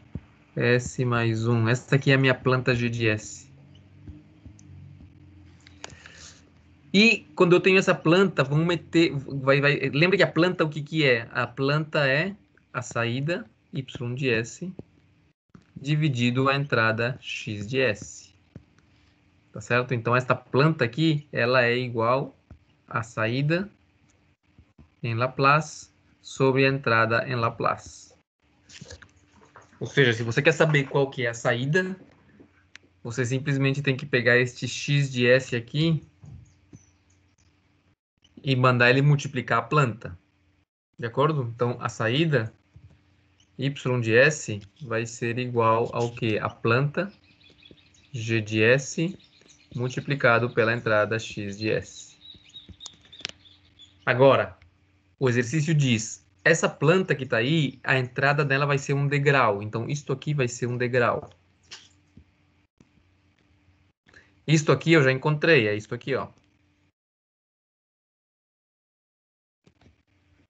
S mais 1. Essa aqui é a minha planta G de S. E quando eu tenho essa planta, vamos meter. Lembra que a planta o que é? A planta é a saída Y de S dividido a entrada X de S. Tá certo? Então, esta planta aqui, ela é igual à saída em Laplace sobre a entrada em Laplace. Ou seja, se você quer saber qual que é a saída, você simplesmente tem que pegar este X de S aqui e mandar ele multiplicar a planta. De acordo? Então, a saída Y de S vai ser igual ao que? A planta G de S multiplicado pela entrada X de S. Agora, o exercício diz, essa planta que está aí, a entrada dela vai ser um degrau. Então, isto aqui vai ser um degrau. Isto aqui eu já encontrei, é isto aqui, ó.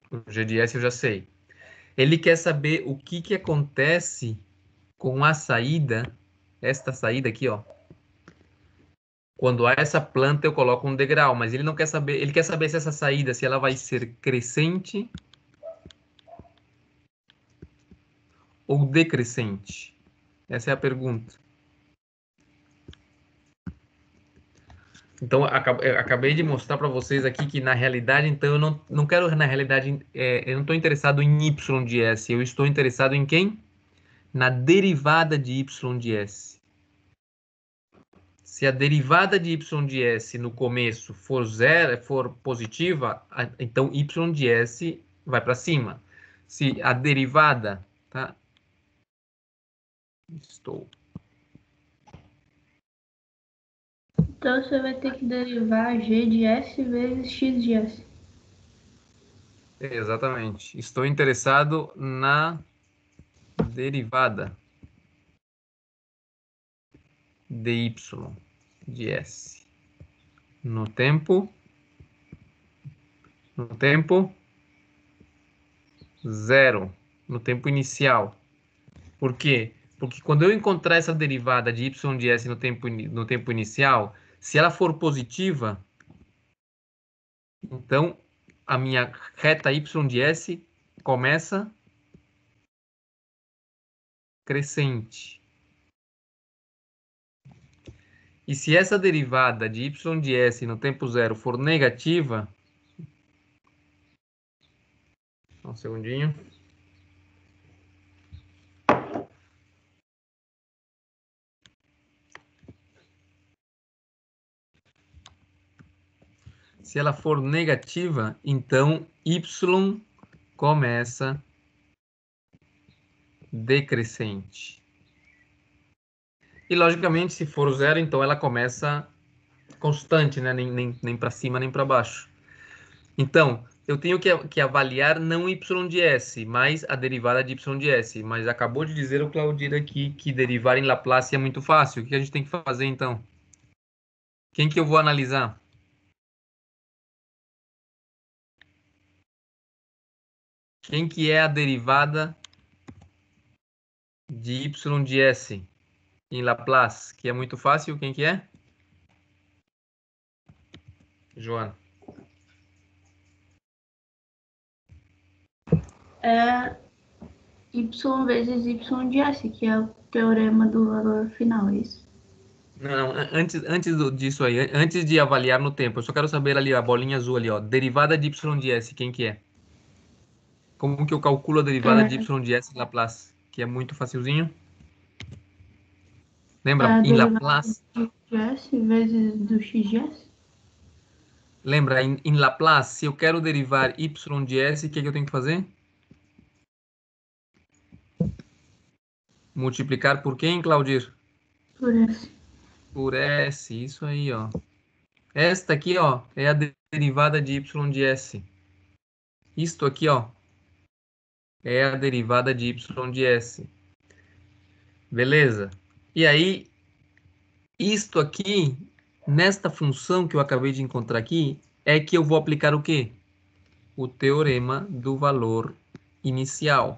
O G de S eu já sei. Ele quer saber o que acontece com a saída, esta saída aqui, ó. Quando há essa planta, eu coloco um degrau, mas ele não quer saber, ele quer saber se essa saída, se ela vai ser crescente ou decrescente. Essa é a pergunta. Então, eu acabei de mostrar para vocês aqui que, na realidade, então, eu não quero, na realidade, eu não estou interessado em Y de S, eu estou interessado em quem? Na derivada de Y de S. Se a derivada de Y de S no começo for zero, for positiva, então Y de S vai para cima. Se a derivada, tá? Então você vai ter que derivar G de S vezes X de S. Exatamente. Estou interessado na derivada de Y de S no tempo zero, no tempo inicial. Por quê? Porque quando eu encontrar essa derivada de Y de S no tempo inicial, se ela for positiva, então a minha reta Y de S começa crescente. E se essa derivada de Y de S no tempo zero for negativa, um segundinho. Se ela for negativa, então Y começa decrescente. E, logicamente, se for zero, então ela começa constante, né? Nem para cima, nem para baixo. Então, eu tenho que avaliar não y de s, mas a derivada de y de s. Mas acabou de dizer o Claudir aqui que derivar em Laplace é muito fácil. O que a gente tem que fazer, então? Quem que eu vou analisar? Quem que é a derivada de y de s em Laplace? Que é muito fácil. Quem que é? Joana. É y vezes y de s, que é o teorema do valor final, é isso? Não, antes disso aí, antes de avaliar no tempo, eu só quero saber ali, a bolinha azul ali, ó, derivada de y de s, quem que é? Como que eu calculo a derivada de y de s em Laplace? Que é muito facilzinho. Lembra? A Em derivada Laplace, de s vezes do x de s? lembra? Em Laplace, se eu quero derivar y de s, o que eu tenho que fazer? Multiplicar por quem, Claudir? Por s. Por s, isso aí, ó. Esta aqui, ó, é a derivada de y de s. Isto aqui, ó, é a derivada de y de s. Beleza? E aí, isto aqui, nesta função que eu acabei de encontrar aqui, é que eu vou aplicar o quê? O teorema do valor inicial.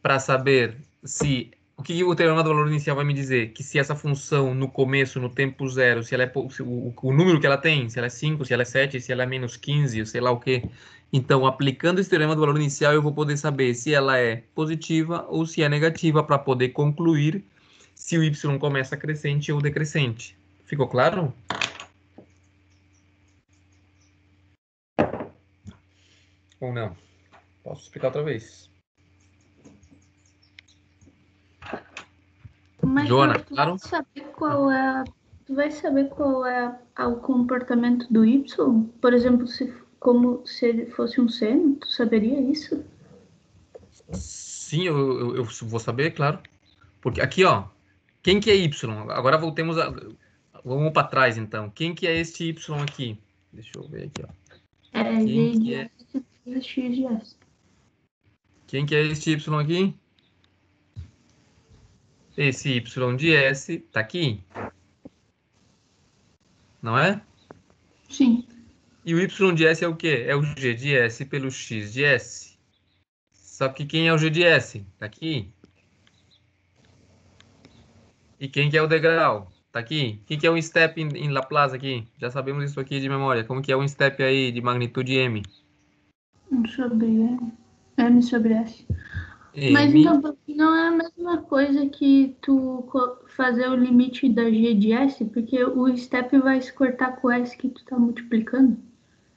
Para saber se... O que o teorema do valor inicial vai me dizer? Que se essa função no começo, no tempo zero, se ela é o número que ela tem, se ela é 5, se ela é 7, se ela é menos 15, sei lá o quê. Então, aplicando esse teorema do valor inicial, eu vou poder saber se ela é positiva ou se é negativa para poder concluir se o y começa crescente ou decrescente. Ficou claro? Ou não? Posso explicar outra vez. Mas Joana, tu claro? tu vai saber qual é o comportamento do y? Por exemplo, como se ele fosse um seno, tu saberia isso? Sim, eu vou saber, claro. Porque aqui, ó, quem que é y? Agora vamos para trás, então. Quem que é este y aqui? Deixa eu ver aqui, ó. É Quem g que de é, s vezes x de s. quem que é este y aqui? Esse y de s tá aqui, não é? Sim. E o y de s é o quê? É o g de s pelo x de s. Só que quem é o g de s? Tá aqui. E quem que é o degrau? Tá aqui. O que é um step em Laplace aqui? Já sabemos isso aqui de memória. Como que é um step aí de magnitude m? Sobre m sobre s. Mas M. então não é a mesma coisa que tu fazer o limite da g de s, porque o step vai se cortar com o s que tu tá multiplicando.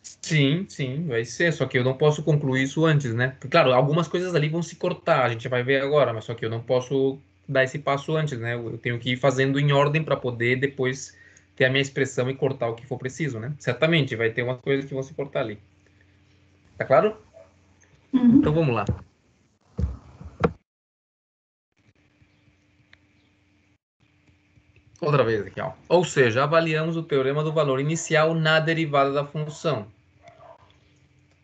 Sim, sim, vai ser. Só que eu não posso concluir isso antes, né? Porque, claro, algumas coisas ali vão se cortar, a gente vai ver agora, mas só que eu não posso dar esse passo antes, né? Eu tenho que ir fazendo em ordem para poder depois ter a minha expressão e cortar o que for preciso, né? Certamente vai ter umas coisas que vão se cortar ali. Tá claro? Uhum. Então vamos lá. Outra vez aqui, ó. Ou seja, avaliamos o teorema do valor inicial na derivada da função.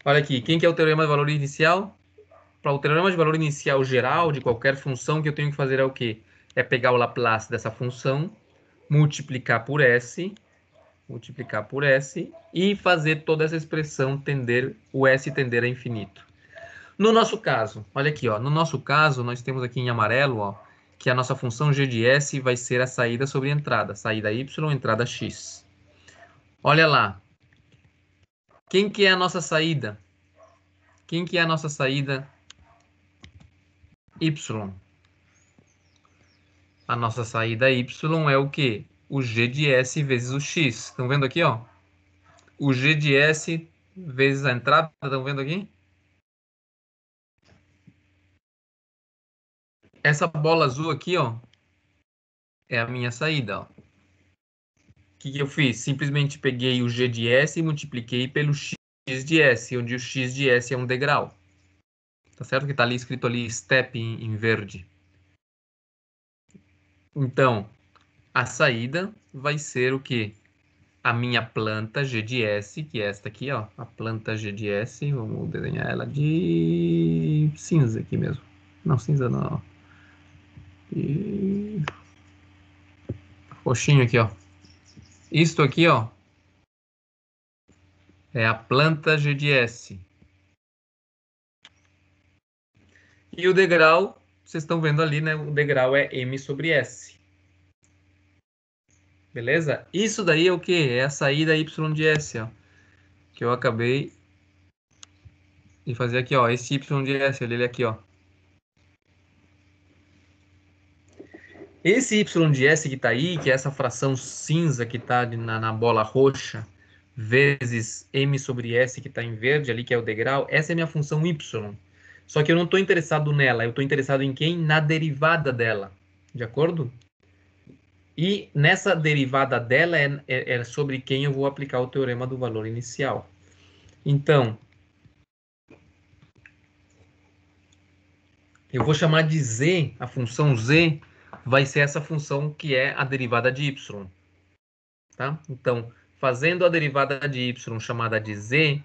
Olha aqui, quem que é o teorema do valor inicial? Para o teorema de valor inicial geral de qualquer função, o que eu tenho que fazer é o quê? É pegar o Laplace dessa função, multiplicar por S e fazer toda essa expressão tender, o S tender a infinito. No nosso caso, olha aqui, ó, no nosso caso, nós temos aqui em amarelo, ó, que a nossa função g de S vai ser a saída sobre a entrada, saída Y, entrada X. Olha lá. Quem que é a nossa saída? Quem que é a nossa saída Y? A nossa saída Y é o quê? O g de S vezes o X. Estão vendo aqui, ó? O g de S vezes a entrada, estão vendo aqui? Essa bola azul aqui, ó, é a minha saída, ó. O que eu fiz? Simplesmente peguei o g de S e multipliquei pelo x de S, onde o x de S é um degrau. Tá certo que tá ali escrito ali step em verde. Então, a saída vai ser o quê? a minha planta G de S, que é esta aqui, ó, a planta G de S, vamos desenhar ela de cinza aqui mesmo. Não, cinza não, ó. E... roxinho aqui, ó. Isto aqui, ó, é a planta G de S. E o degrau, vocês estão vendo ali, né? O degrau é M sobre S. Beleza? Isso daí é o quê? É a saída Y de S, ó. Que eu acabei de fazer aqui, ó. Esse Y de S, ele aqui, ó. Esse Y de S que tá aí, que é essa fração cinza que tá na bola roxa, vezes M sobre S que tá em verde ali, que é o degrau, essa é a minha função Y. Só que eu não estou interessado nela, eu estou interessado em quem? Na derivada dela. De acordo? E nessa derivada dela é sobre quem eu vou aplicar o teorema do valor inicial. Então, eu vou chamar de Z, a função Z vai ser essa função que é a derivada de Y. Tá? Então, fazendo a derivada de Y chamada de Z,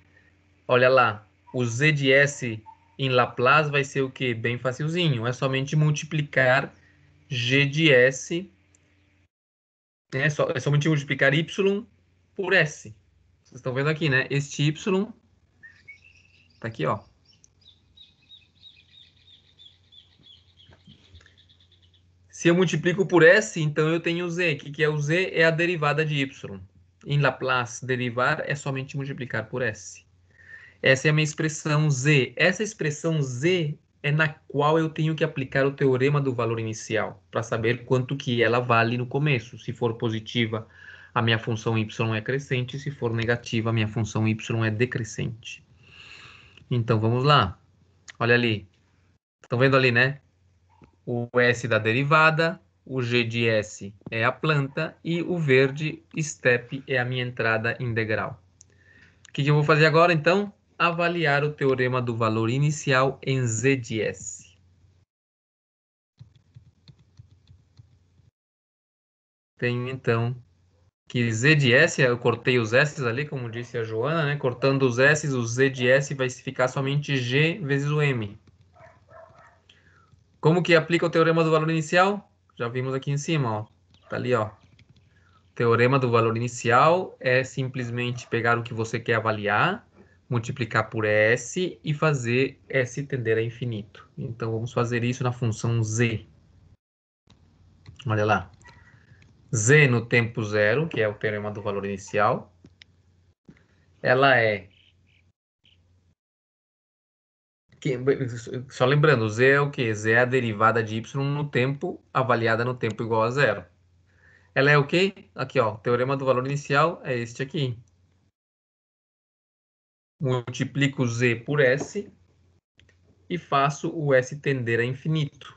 olha lá, o Z de S em Laplace vai ser o quê? Bem facilzinho, é somente multiplicar G de S, né? É somente multiplicar Y por S. Vocês estão vendo aqui, né? Este Y tá aqui, ó. Se eu multiplico por S, então eu tenho Z. O que é o Z? É a derivada de Y. Em Laplace, derivar é somente multiplicar por S. Essa é a minha expressão Z. Essa expressão Z é na qual eu tenho que aplicar o teorema do valor inicial, para saber quanto que ela vale no começo. Se for positiva, a minha função Y é crescente. Se for negativa, a minha função Y é decrescente. Então, vamos lá. Olha ali. Estão vendo ali, né? O S da derivada, o G de S é a planta e o verde step é a minha entrada em degrau. O que eu vou fazer agora, então? Avaliar o teorema do valor inicial em Z de S. Tenho, então, que Z de S, eu cortei os S ali, como disse a Joana, né? Cortando os S, o Z de S vai ficar somente G vezes o M. Como que aplica o teorema do valor inicial? Já vimos aqui em cima, ó. Tá ali, ó. Teorema do valor inicial é simplesmente pegar o que você quer avaliar, multiplicar por S e fazer S tender a infinito. Então, vamos fazer isso na função Z. Olha lá. Z no tempo zero, que é o teorema do valor inicial. Ela é... Só lembrando, Z é o quê? Z é a derivada de Y no tempo, avaliada no tempo igual a zero. Ela é o quê? Aqui, ó. O teorema do valor inicial é este aqui. Multiplico Z por S e faço o S tender a infinito.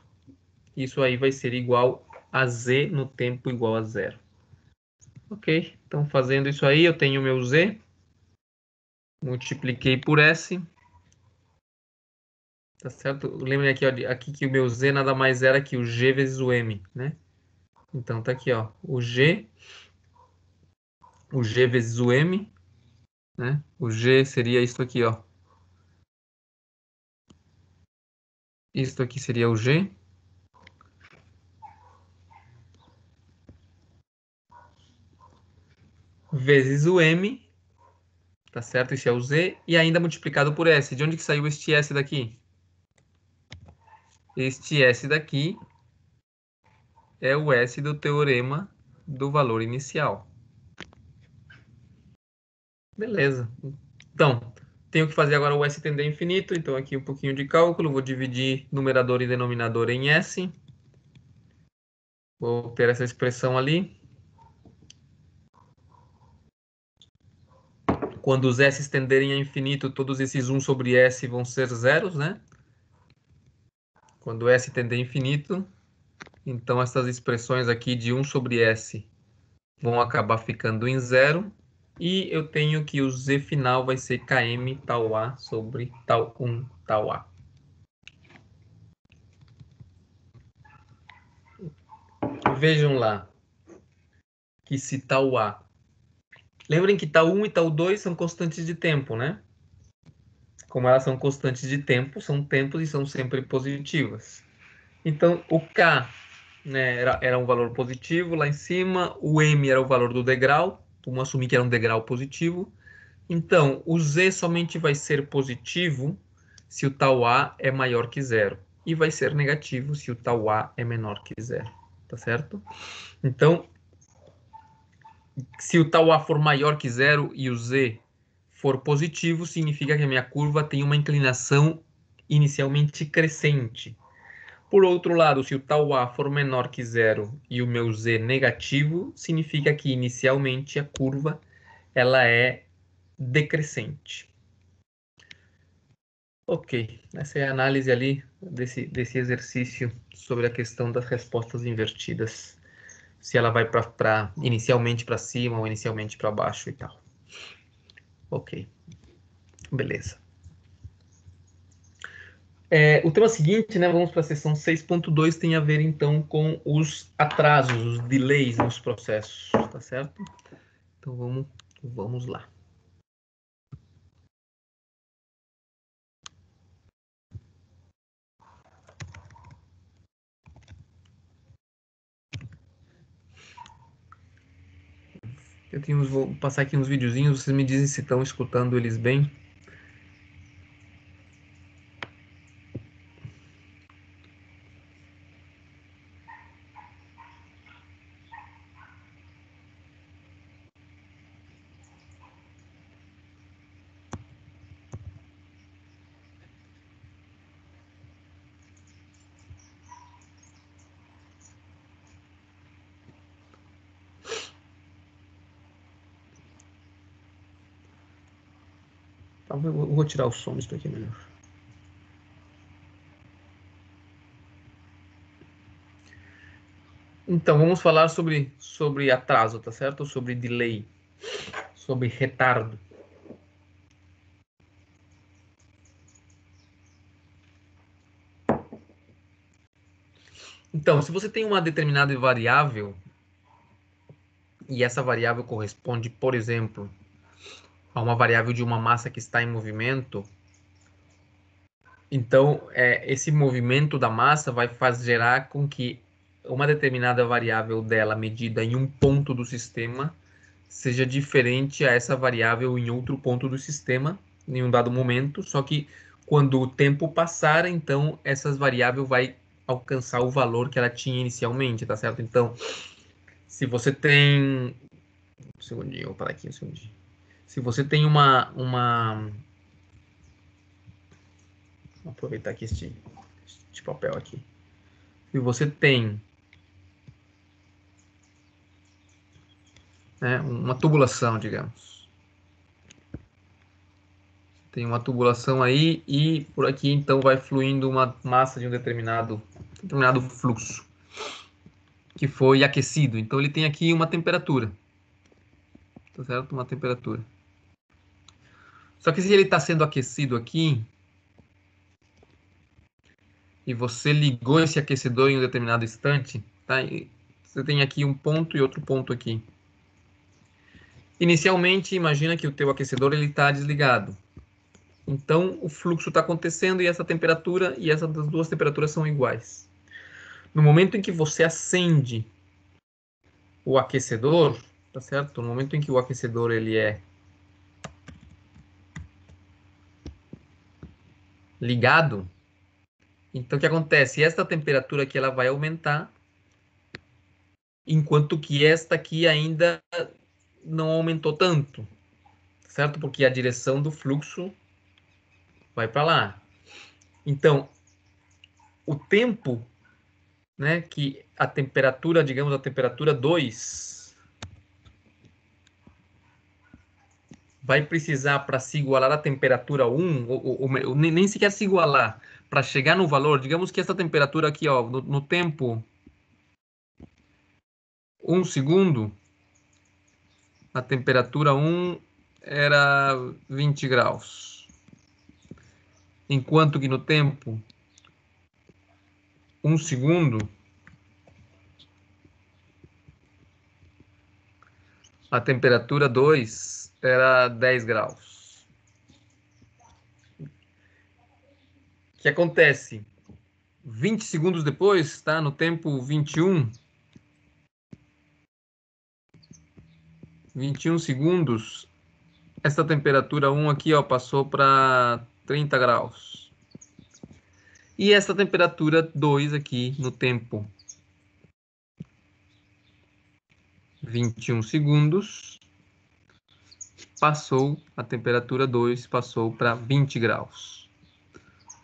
Isso aí vai ser igual a Z no tempo igual a zero. Ok, então fazendo isso aí, eu tenho meu Z. Multipliquei por S. Tá certo? Lembrem aqui, ó, aqui que o meu Z nada mais era que o G vezes o M, né? Então tá aqui, ó, o G vezes o M, né? O G seria isso aqui, ó. Isto aqui seria o G. Vezes o M, tá certo? Esse é o Z, e ainda multiplicado por S. De onde que saiu este S daqui? Este S daqui é o S do teorema do valor inicial. Beleza. Então, tenho que fazer agora o S tender a infinito, então aqui um pouquinho de cálculo, vou dividir numerador e denominador em S. Vou ter essa expressão ali. Quando os S tenderem a infinito, todos esses 1 sobre S vão ser zeros, né? Quando S tender a infinito, então essas expressões aqui de 1 sobre S vão acabar ficando em zero. E eu tenho que o Z final vai ser Km tal A sobre tal 1 tal A. Vejam lá que se tal A Lembrem que tau 1 e tau 2 são constantes de tempo, né? Como elas são constantes de tempo, são tempos e são sempre positivas. Então, o K, né, era um valor positivo lá em cima, o M era o valor do degrau, vamos assumir que era um degrau positivo. Então, o Z somente vai ser positivo se o tau A é maior que zero. E vai ser negativo se o tau A é menor que zero. Tá certo? Então, se o tau A for maior que zero e o Z for positivo, significa que a minha curva tem uma inclinação inicialmente crescente. Por outro lado, se o tau A for menor que zero e o meu Z negativo, significa que inicialmente a curva ela é decrescente. Ok, essa é a análise ali desse exercício sobre a questão das respostas invertidas. Se ela vai inicialmente para cima ou inicialmente para baixo e tal. Ok, beleza. O tema seguinte, né, vamos para a seção 6.2, tem a ver então com os atrasos, os delays nos processos, tá certo? Então vamos lá. Vou passar aqui uns videozinhos, vocês me dizem se estão escutando eles bem. Tá, eu vou tirar o som disso aqui melhor. Então, vamos falar sobre atraso, tá certo? Sobre delay, sobre retardo. Então, se você tem uma determinada variável, e essa variável corresponde, por exemplo, a uma variável de uma massa que está em movimento, então esse movimento da massa vai gerar com que uma determinada variável dela medida em um ponto do sistema seja diferente a essa variável em outro ponto do sistema em um dado momento, só que quando o tempo passar, então essa variável vai alcançar o valor que ela tinha inicialmente, tá certo? Então, se você tem... Um segundinho, vou parar aqui um segundinho. Se você tem Vou aproveitar aqui este papel aqui. Se você tem uma tubulação, digamos. Tem uma tubulação aí e por aqui então vai fluindo uma massa de um determinado fluxo que foi aquecido. Então ele tem aqui uma temperatura. Tá certo? Uma temperatura. Só que se ele está sendo aquecido aqui e você ligou esse aquecedor em um determinado instante, tá? E você tem aqui um ponto e outro ponto aqui. Inicialmente, imagina que o teu aquecedor está desligado. Então, o fluxo está acontecendo e essa temperatura e essas duas temperaturas são iguais. No momento em que você acende o aquecedor, tá certo? No momento em que o aquecedor ele é ligado, então o que acontece? Esta temperatura aqui ela vai aumentar, enquanto que esta aqui ainda não aumentou tanto, certo? Porque a direção do fluxo vai para lá. Então, o tempo, né, que a temperatura, digamos, a temperatura 2 vai precisar para se igualar à temperatura 1, ou nem sequer se igualar, para chegar no valor, digamos que essa temperatura aqui, ó, no tempo 1 segundo, a temperatura 1 era 20 graus. Enquanto que no tempo 1 segundo, a temperatura 2 era 10 graus. O que acontece? 20 segundos depois, está no tempo 21. 21 segundos, essa temperatura 1 aqui, ó, passou para 30 graus. E essa temperatura 2 aqui, no tempo 21 segundos, a temperatura 2 passou para 20 graus.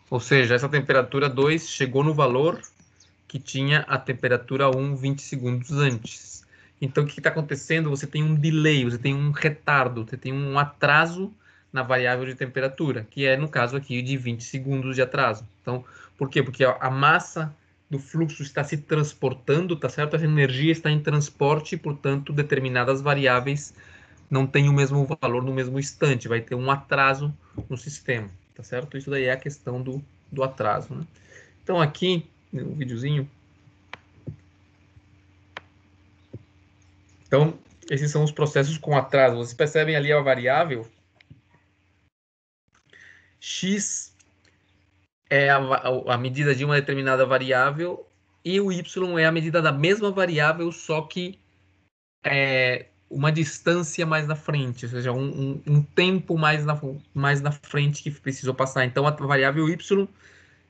Ou seja, essa temperatura 2 chegou no valor que tinha a temperatura 1 20 segundos antes. Então, o que está acontecendo? Você tem um delay, você tem um retardo, você tem um atraso na variável de temperatura, que é, no caso aqui, de 20 segundos de atraso. Então, por quê? Porque a massa do fluxo está se transportando, tá certo? Essa energia está em transporte, portanto, determinadas variáveis não têm o mesmo valor no mesmo instante, vai ter um atraso no sistema, tá certo? Isso daí é a questão do atraso, né? Então, aqui, no videozinho, então, esses são os processos com atraso. Vocês percebem ali a variável x é a medida de uma determinada variável e o y é a medida da mesma variável, só que uma distância mais na frente, ou seja, um tempo mais na frente que precisou passar. Então, a variável y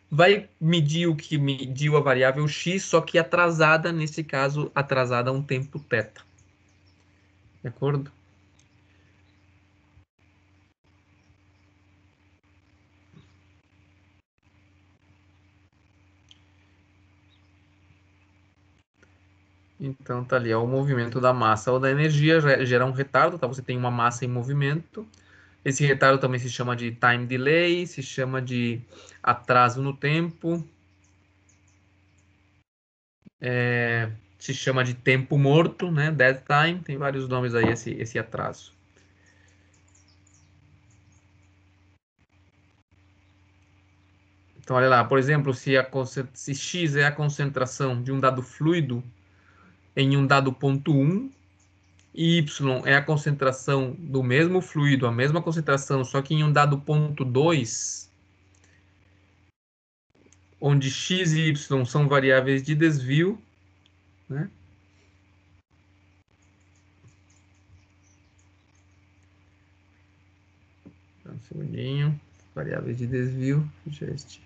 vai medir o que mediu a variável x, só que atrasada, nesse caso, atrasada a um tempo θ. De acordo? Então tá ali, ó, o movimento da massa ou da energia gera um retardo, tá? Você tem uma massa em movimento. Esse retardo também se chama de time delay, se chama de atraso no tempo, se chama de tempo morto, né? Dead time, tem vários nomes aí esse atraso. Então olha lá, por exemplo, se x é a concentração de um dado fluido em um dado ponto 1, e y é a concentração do mesmo fluido, a mesma concentração, só que em um dado ponto 2, onde x e y são variáveis de desvio, né? Um segundinho, variáveis de desvio, just.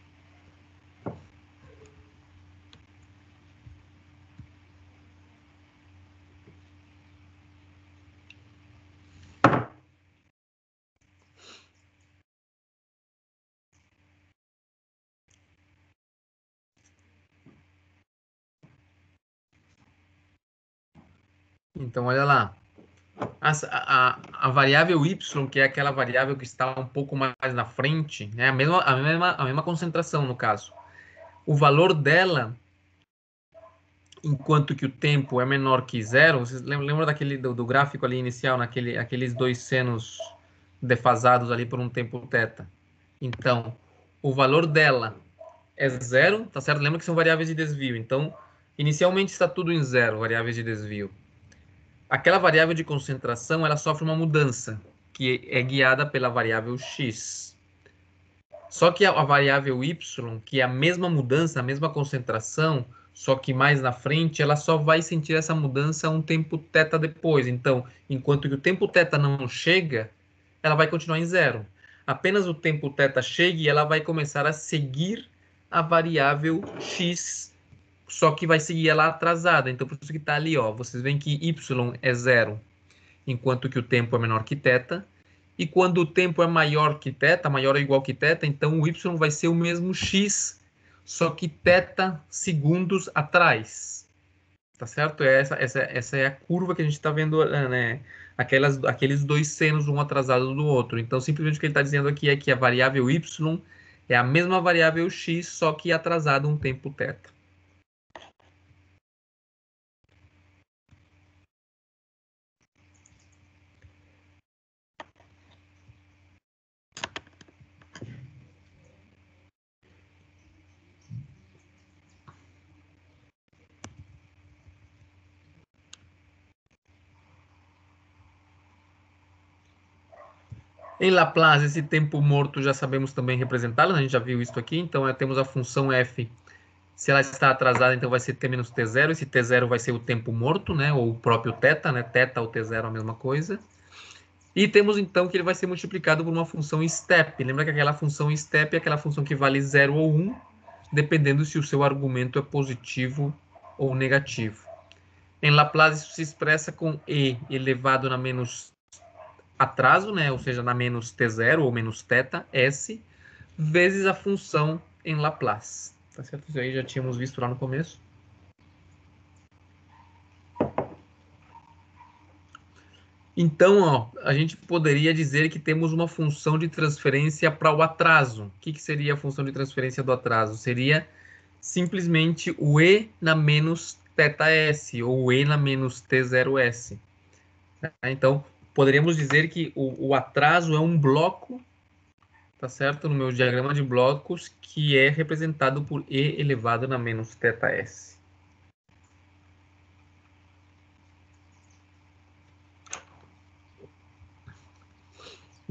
Então, olha lá. A variável y, que é aquela variável que está um pouco mais na frente, né? A mesma concentração, no caso. O valor dela, enquanto que o tempo é menor que zero, vocês lembram do gráfico ali inicial, aqueles dois senos defasados ali por um tempo θ? Então, o valor dela é zero, tá certo? Lembra que são variáveis de desvio. Então, inicialmente está tudo em zero, variáveis de desvio. Aquela variável de concentração, ela sofre uma mudança, que é guiada pela variável x. Só que a variável y, que é a mesma mudança, a mesma concentração, só que mais na frente, ela só vai sentir essa mudança um tempo θ depois. Então, enquanto que o tempo θ não chega, ela vai continuar em zero. Apenas o tempo θ chega e ela vai começar a seguir a variável x, só que vai seguir ela atrasada. Então, por isso que está ali, ó, vocês veem que y é zero, enquanto que o tempo é menor que θ. E quando o tempo é maior que θ, maior ou igual que θ, então o y vai ser o mesmo x, só que θ segundos atrás. Tá certo? Essa é a curva que a gente está vendo, né? Aqueles dois senos, um atrasado do outro. Então, simplesmente o que ele está dizendo aqui é que a variável y é a mesma variável x, só que atrasada um tempo θ. Em Laplace, esse tempo morto já sabemos também representá-lo, né? A gente já viu isso aqui. Então, temos a função f. Se ela está atrasada, então vai ser t menos t0. Esse t0 vai ser o tempo morto, né? Ou o próprio θ, né? Θ ou t0 a mesma coisa. E temos, então, que ele vai ser multiplicado por uma função step. Lembra que aquela função step é aquela função que vale 0 ou 1, dependendo se o seu argumento é positivo ou negativo. Em Laplace, isso se expressa com e elevado na menos atraso, né? Ou seja, na menos t0 ou menos θ, s, vezes a função em Laplace. Tá certo? Isso aí já tínhamos visto lá no começo. Então, ó, a gente poderia dizer que temos uma função de transferência para o atraso. O que seria a função de transferência do atraso? Seria simplesmente o e na menos θs, ou o e na menos t0s. Então, poderíamos dizer que o atraso é um bloco, tá certo? No meu diagrama de blocos, que é representado por e elevado na menos θs.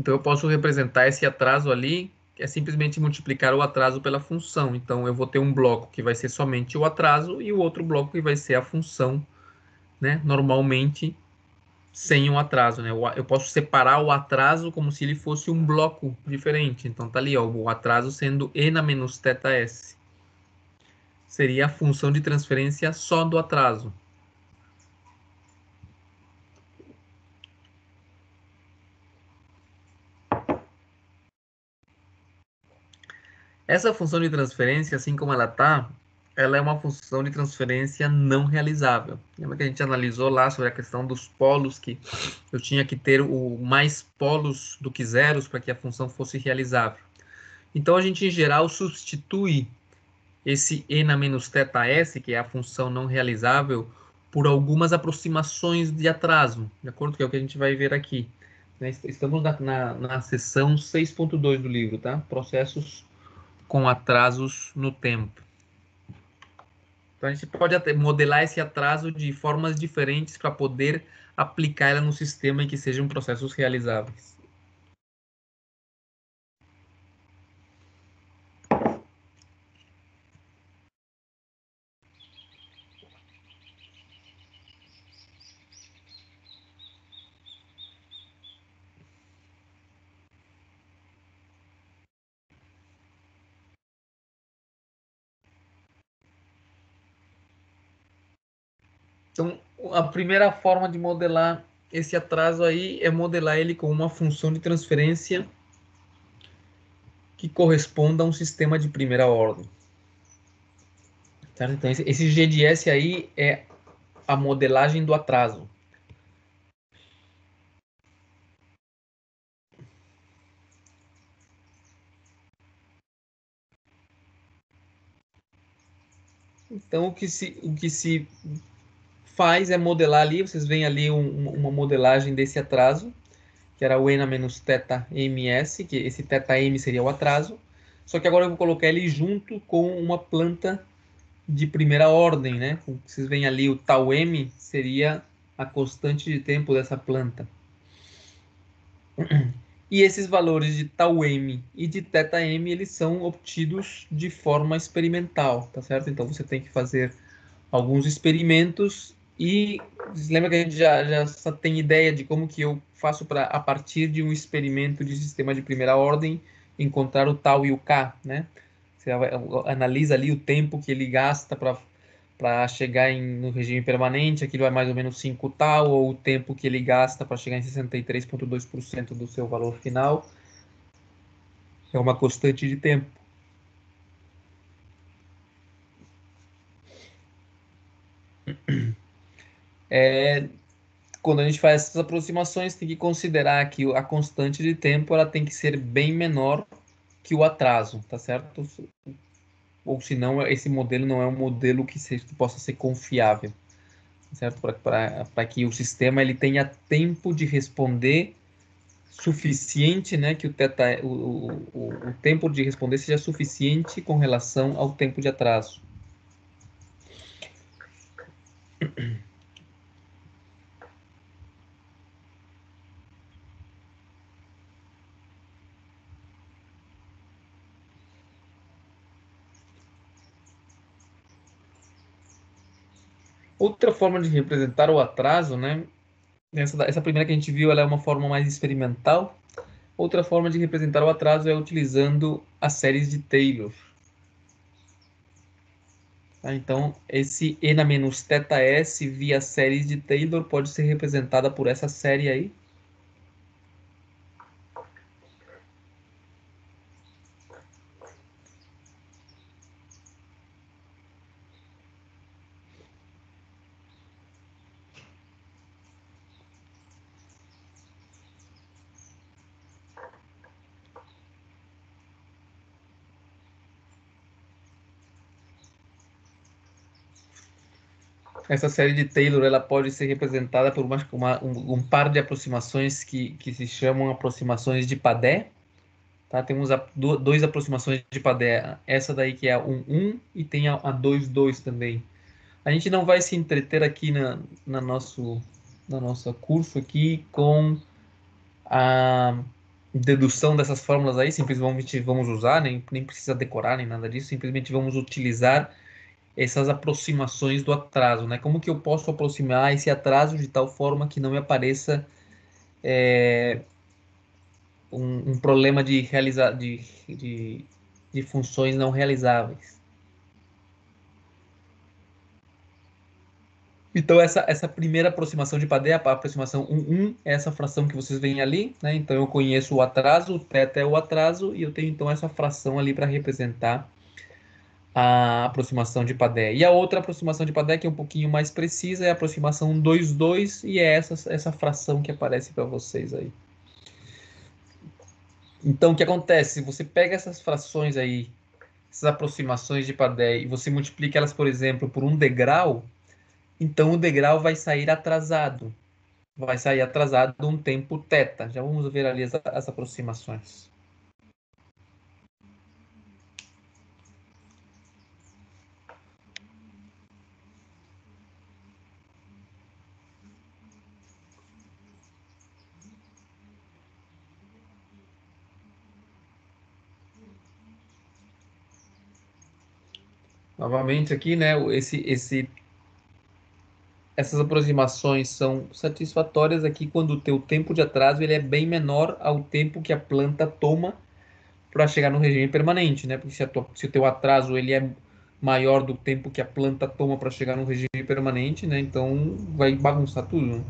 Então, eu posso representar esse atraso ali, que é simplesmente multiplicar o atraso pela função. Então, eu vou ter um bloco que vai ser somente o atraso e o outro bloco que vai ser a função, né? Normalmente, sem um atraso, né? Eu posso separar o atraso como se ele fosse um bloco diferente. Então, tá ali, ó, o atraso sendo e na menos θs. Seria a função de transferência só do atraso. Essa função de transferência, assim como ela está, ela é uma função de transferência não realizável. Lembra que a gente analisou lá sobre a questão dos polos, que eu tinha que ter mais polos do que zeros para que a função fosse realizável. Então, a gente, em geral, substitui esse e na menos θs, que é a função não realizável, por algumas aproximações de atraso, de acordo com o que a gente vai ver aqui. Estamos na seção 6.2 do livro, tá? Processos com atrasos no tempo. Então, a gente pode até modelar esse atraso de formas diferentes para poder aplicar ela no sistema em que sejam processos realizáveis. Então, a primeira forma de modelar esse atraso aí é modelar ele com uma função de transferência que corresponda a um sistema de primeira ordem. Certo? Então, esse G de S aí é a modelagem do atraso. Então, o que se faz é modelar ali, vocês veem ali uma modelagem desse atraso, que era o e na menos θms, que esse θm seria o atraso, só que agora eu vou colocar ele junto com uma planta de primeira ordem, né? Vocês veem ali o tau m seria a constante de tempo dessa planta. E esses valores de tau m e de θm, eles são obtidos de forma experimental, tá certo? Então você tem que fazer alguns experimentos e lembra que a gente já tem ideia de como que eu faço para, a partir de um experimento de sistema de primeira ordem, encontrar o tau e o k, né? Você analisa ali o tempo que ele gasta para chegar no regime permanente, aquilo é mais ou menos 5 tau, ou o tempo que ele gasta para chegar em 63,2% do seu valor final. É uma constante de tempo. Quando a gente faz essas aproximações, tem que considerar que a constante de tempo ela tem que ser bem menor que o atraso, tá certo? Ou senão esse modelo não é um modelo que possa ser confiável, certo? Para que o sistema ele tenha tempo de responder suficiente, né? Que o tempo de responder seja suficiente com relação ao tempo de atraso. Outra forma de representar o atraso, né? Essa primeira que a gente viu, ela é uma forma mais experimental. Outra forma de representar o atraso é utilizando as séries de Taylor. Tá? Então, esse E na menos θ S via séries de Taylor pode ser representada por essa série aí. Essa série de Taylor ela pode ser representada por um par de aproximações que se chamam aproximações de Padé. Tá? Temos duas aproximações de Padé. Essa daí que é a 1,1 e tem a 2,2 também. A gente não vai se entreter aqui na nosso curso aqui com a dedução dessas fórmulas aí. Simplesmente vamos usar, nem precisa decorar nem nada disso. Simplesmente vamos utilizar essas aproximações do atraso, né? Como que eu posso aproximar esse atraso de tal forma que não me apareça um problema de funções não realizáveis. Então, essa primeira aproximação de Padé, a aproximação 1,1, é essa fração que vocês veem ali, né? Então, eu conheço o atraso, o θ é o atraso, e eu tenho, então, essa fração ali para representar a aproximação de Padé. E a outra aproximação de Padé, que é um pouquinho mais precisa, é a aproximação 2,2, e é essa fração que aparece para vocês aí. Então, o que acontece? Se você pega essas frações aí, essas aproximações de Padé, e você multiplica elas, por exemplo, por um degrau, então o degrau vai sair atrasado. Vai sair atrasado um tempo θ. Já vamos ver ali as aproximações. Novamente aqui, né, essas aproximações são satisfatórias aqui quando o teu tempo de atraso ele é bem menor ao tempo que a planta toma para chegar no regime permanente, né? Porque se o teu atraso ele é maior do tempo que a planta toma para chegar no regime permanente, né? Então vai bagunçar tudo. Né?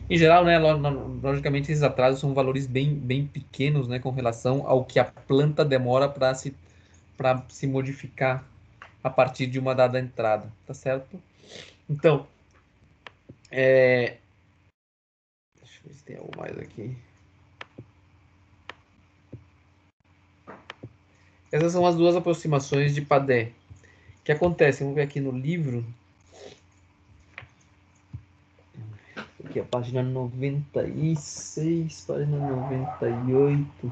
Em geral, né, logicamente esses atrasos são valores bem pequenos, né, com relação ao que a planta demora para se modificar a partir de uma dada entrada, tá certo? Então, deixa eu ver se tem algo mais aqui. Essas são as duas aproximações de Padé. O que acontece? Vamos ver aqui no livro. Aqui a página 96, página 98.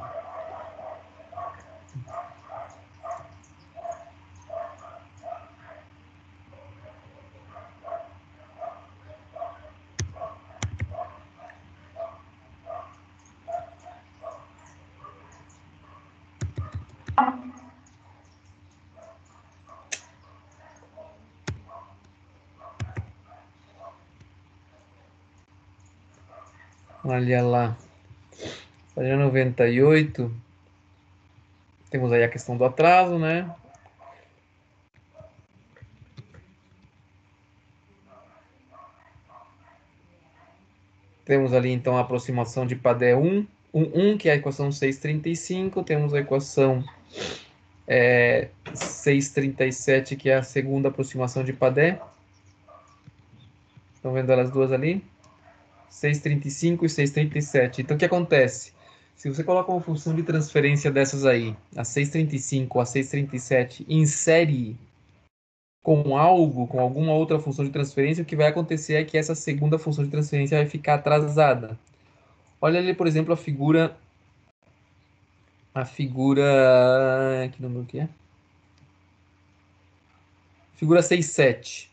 Olha lá. Página 98. Temos aí a questão do atraso, né? Temos ali, então, a aproximação de Padé 1, que é a equação 635. Temos a equação 637, que é a segunda aproximação de Padé. Estão vendo elas duas ali? 635 e 637. Então, o que acontece? Se você coloca uma função de transferência dessas aí, a 635, a 637, insere com algo, com alguma outra função de transferência, o que vai acontecer é que essa segunda função de transferência vai ficar atrasada. Olha ali, por exemplo, que número que é? Figura 67.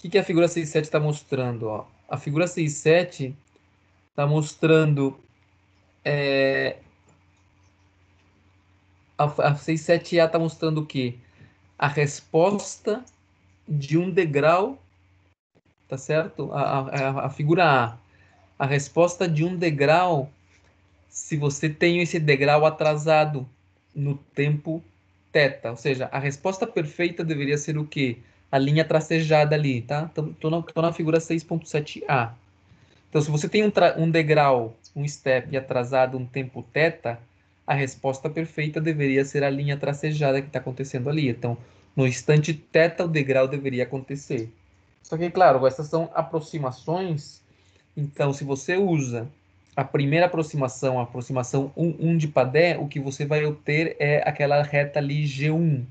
O que a figura 67 está mostrando? Ó? A figura 67 está mostrando a 67A está mostrando o quê? A resposta de um degrau tá certo? A figura A, a resposta de um degrau, se você tem esse degrau atrasado no tempo θ, ou seja, a resposta perfeita deveria ser o quê? A linha tracejada ali, tá? Tô na figura 6.7a. Então, se você tem um degrau, um step atrasado um tempo θ, a resposta perfeita deveria ser a linha tracejada que está acontecendo ali. Então, no instante θ, o degrau deveria acontecer. Só que, claro, essas são aproximações. Então, se você usa a primeira aproximação, a aproximação 1 de Padé, o que você vai obter é aquela reta ali G1,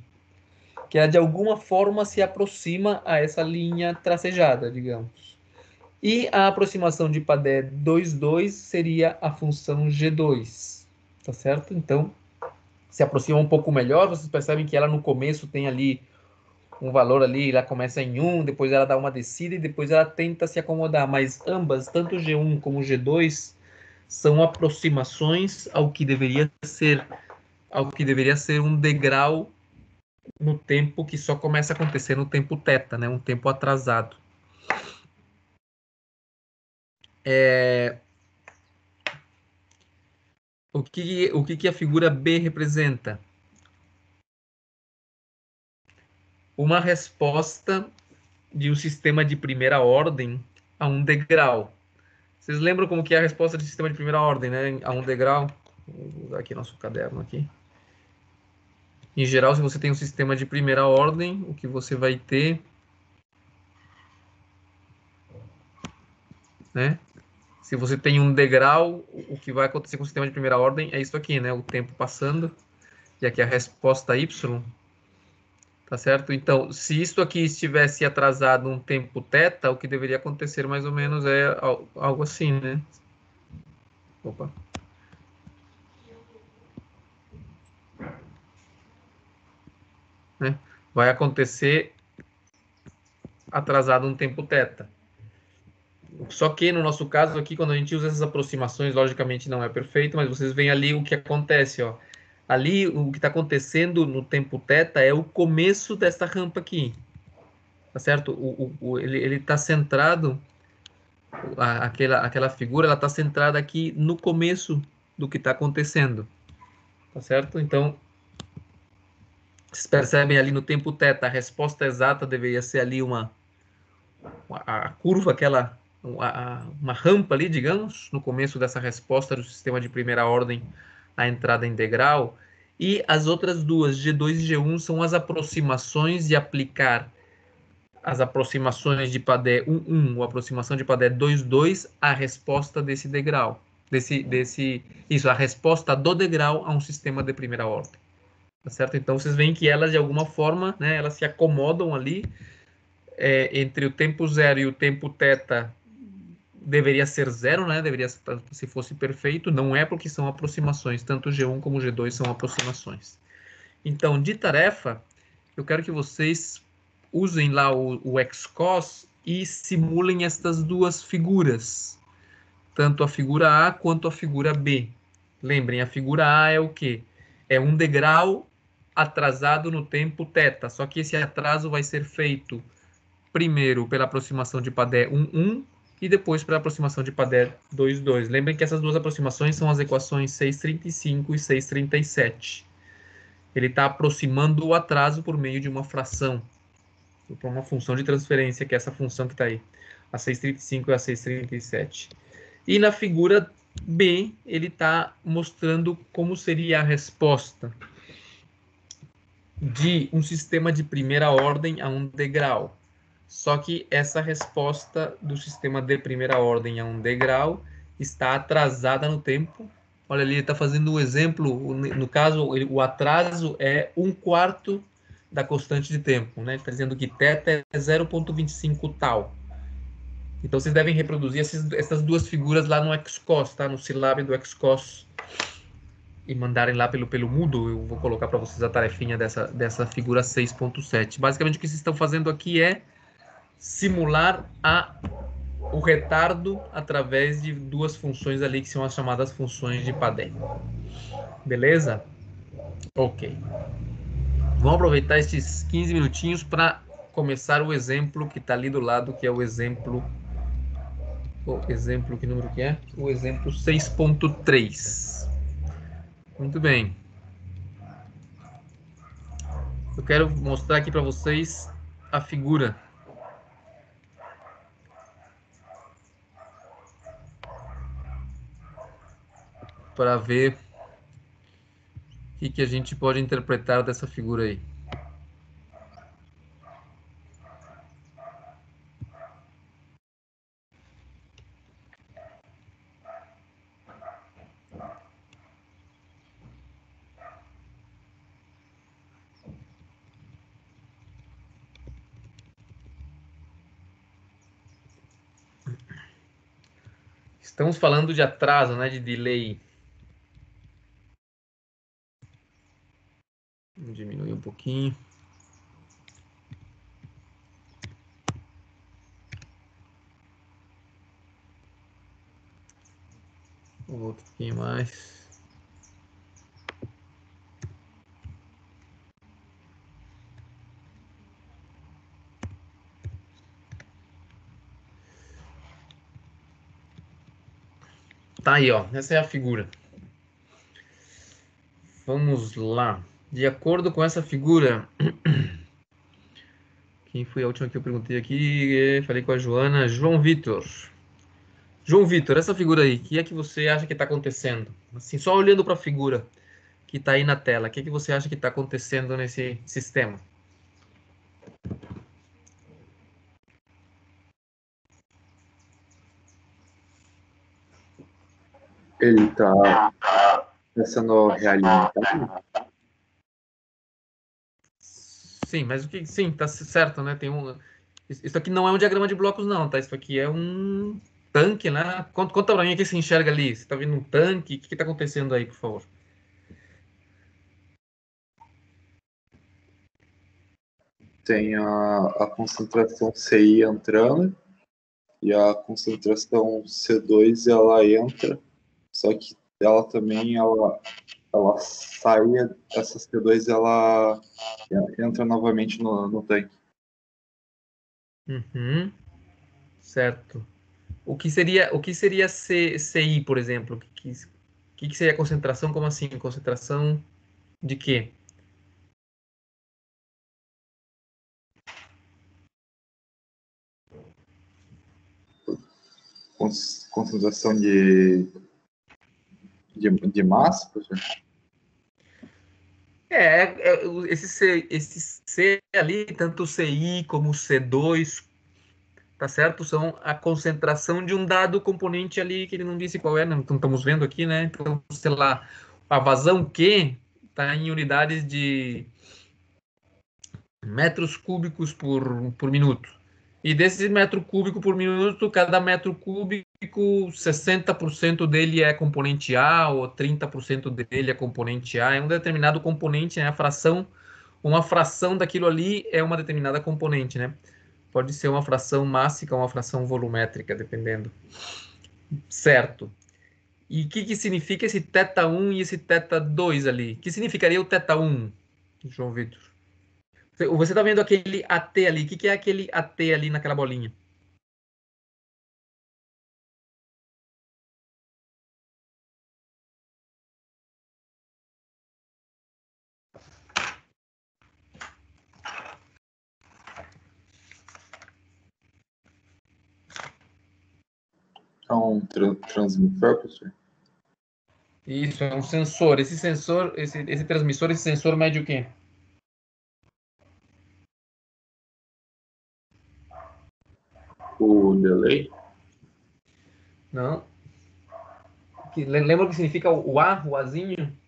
que ela de alguma forma se aproxima a essa linha tracejada, digamos. E a aproximação de Padé 2,2 seria a função G2, tá certo? Então, se aproxima um pouco melhor, vocês percebem que ela no começo tem ali um valor ali, ela começa em 1, depois ela dá uma descida e depois ela tenta se acomodar, mas ambas, tanto G1 como G2, são aproximações ao que deveria ser um degrau no tempo que só começa a acontecer no tempo θ, né? Um tempo atrasado. O que a figura B representa? Uma resposta de um sistema de primeira ordem a um degrau. Vocês lembram como que é a resposta de sistema de primeira ordem, né? A um degrau? Vou usar aqui nosso caderno aqui. Em geral, se você tem um sistema de primeira ordem, o que você vai ter, né? Se você tem um degrau, o que vai acontecer com o sistema de primeira ordem é isso aqui, né? O tempo passando, e aqui a resposta y, tá certo? Então, se isso aqui estivesse atrasado um tempo θ, o que deveria acontecer mais ou menos é algo assim, né? Opa. Né? Vai acontecer atrasado um tempo θ. Só que no nosso caso aqui, quando a gente usa essas aproximações, logicamente não é perfeito, mas vocês veem ali o que acontece, ó. Ali o que está acontecendo no tempo θ é o começo dessa rampa aqui, tá certo? Ele está centrado, aquela figura, ela está centrada aqui no começo do que está acontecendo, tá certo? Então, vocês percebem ali no tempo θ, a resposta exata deveria ser ali a curva, aquela uma rampa ali, digamos, no começo dessa resposta do sistema de primeira ordem, a entrada em degrau, e as outras duas, G2 e G1, são as aproximações de aplicar as aproximações de Padé 1,1 ou aproximação de Padé 2,2 à resposta desse degrau, a resposta do degrau a um sistema de primeira ordem, tá certo? Então, vocês veem que elas, de alguma forma, né, elas se acomodam ali, entre o tempo zero e o tempo θ, deveria ser zero, né? Deveria, se fosse perfeito, não é, porque são aproximações, tanto G1 como G2 são aproximações. Então, de tarefa, eu quero que vocês usem lá o XCOS e simulem estas duas figuras, tanto a figura A quanto a figura B. Lembrem, a figura A é o quê? É um degrau atrasado no tempo θ, só que esse atraso vai ser feito primeiro pela aproximação de Padé 1,1 e depois pela aproximação de Padé 2,2. Lembrem que essas duas aproximações são as equações 635 e 637. Ele está aproximando o atraso por meio de uma fração, por uma função de transferência, que é essa função que está aí, a 635 e a 637. E na figura B, ele está mostrando como seria a resposta de um sistema de primeira ordem a um degrau. Só que essa resposta do sistema de primeira ordem a um degrau está atrasada no tempo. Olha ali, ele está fazendo um exemplo, no caso, o atraso é 1/4 da constante de tempo, né? Ele está dizendo que θ é 0,25 tal. Então, vocês devem reproduzir essas duas figuras lá no XCOS, tá? No Scilab do XCOS. E mandarem lá pelo Moodle. Eu vou colocar para vocês a tarefinha dessa figura 6.7. Basicamente, o que vocês estão fazendo aqui é simular o retardo através de duas funções ali que são as chamadas funções de Padé. Beleza? Ok. Vamos aproveitar esses 15 minutinhos para começar o exemplo que está ali do lado, que é o exemplo... que número que é? O exemplo 6.3. Muito bem. Eu quero mostrar aqui para vocês a figura. Para ver o que a gente pode interpretar dessa figura aí. Estamos falando de atraso, né, de delay. Vamos diminuir um pouquinho. Outro pouquinho mais. Tá aí, ó. Essa é a figura. Vamos lá. De acordo com essa figura... Quem foi a última que eu perguntei aqui? Falei com a Joana. João Vitor. João Vitor, essa figura aí, o que é que você acha que está acontecendo? Assim, só olhando para a figura que está aí na tela, o que é que você acha que está acontecendo nesse sistema? Ele está sendo realimentado? Sim, mas o que... Sim, tá certo, né? Tem um... Isso aqui não é um diagrama de blocos, não, tá? Isso aqui é um tanque, né? Conta para mim o que se enxerga ali. Você está vendo um tanque? O que está acontecendo aí, por favor? Tem a concentração CI entrando e a concentração C2 ela entra, só que ela também ela sai, essa C2 ela entra novamente no tanque. Uhum, certo. O que seria CI, por exemplo? O que seria concentração? Como assim? Concentração de quê? Concentração de massa, professor? Esse C ali, tanto o CI como o C2, tá certo? São a concentração de um dado componente ali que ele não disse qual é, não estamos vendo aqui, né? Então, sei lá, a vazão Q está em unidades de metros cúbicos por minuto. E desse metro cúbico por minuto, cada metro cúbico, 60% dele é componente A, ou 30% dele é componente A. É um determinado componente, né? Uma fração daquilo ali é uma determinada componente, né? Pode ser uma fração mássica ou uma fração volumétrica, dependendo. Certo. E o que significa esse θ1 e esse θ2 ali? O que significaria o θ1, João Vitor? Você está vendo aquele AT ali. O que é aquele AT ali naquela bolinha? É um transmissor, professor? Isso, é um sensor. Esse transmissor, esse sensor mede o quê? O delay? Não. Lembra o que significa o A, o Azinho?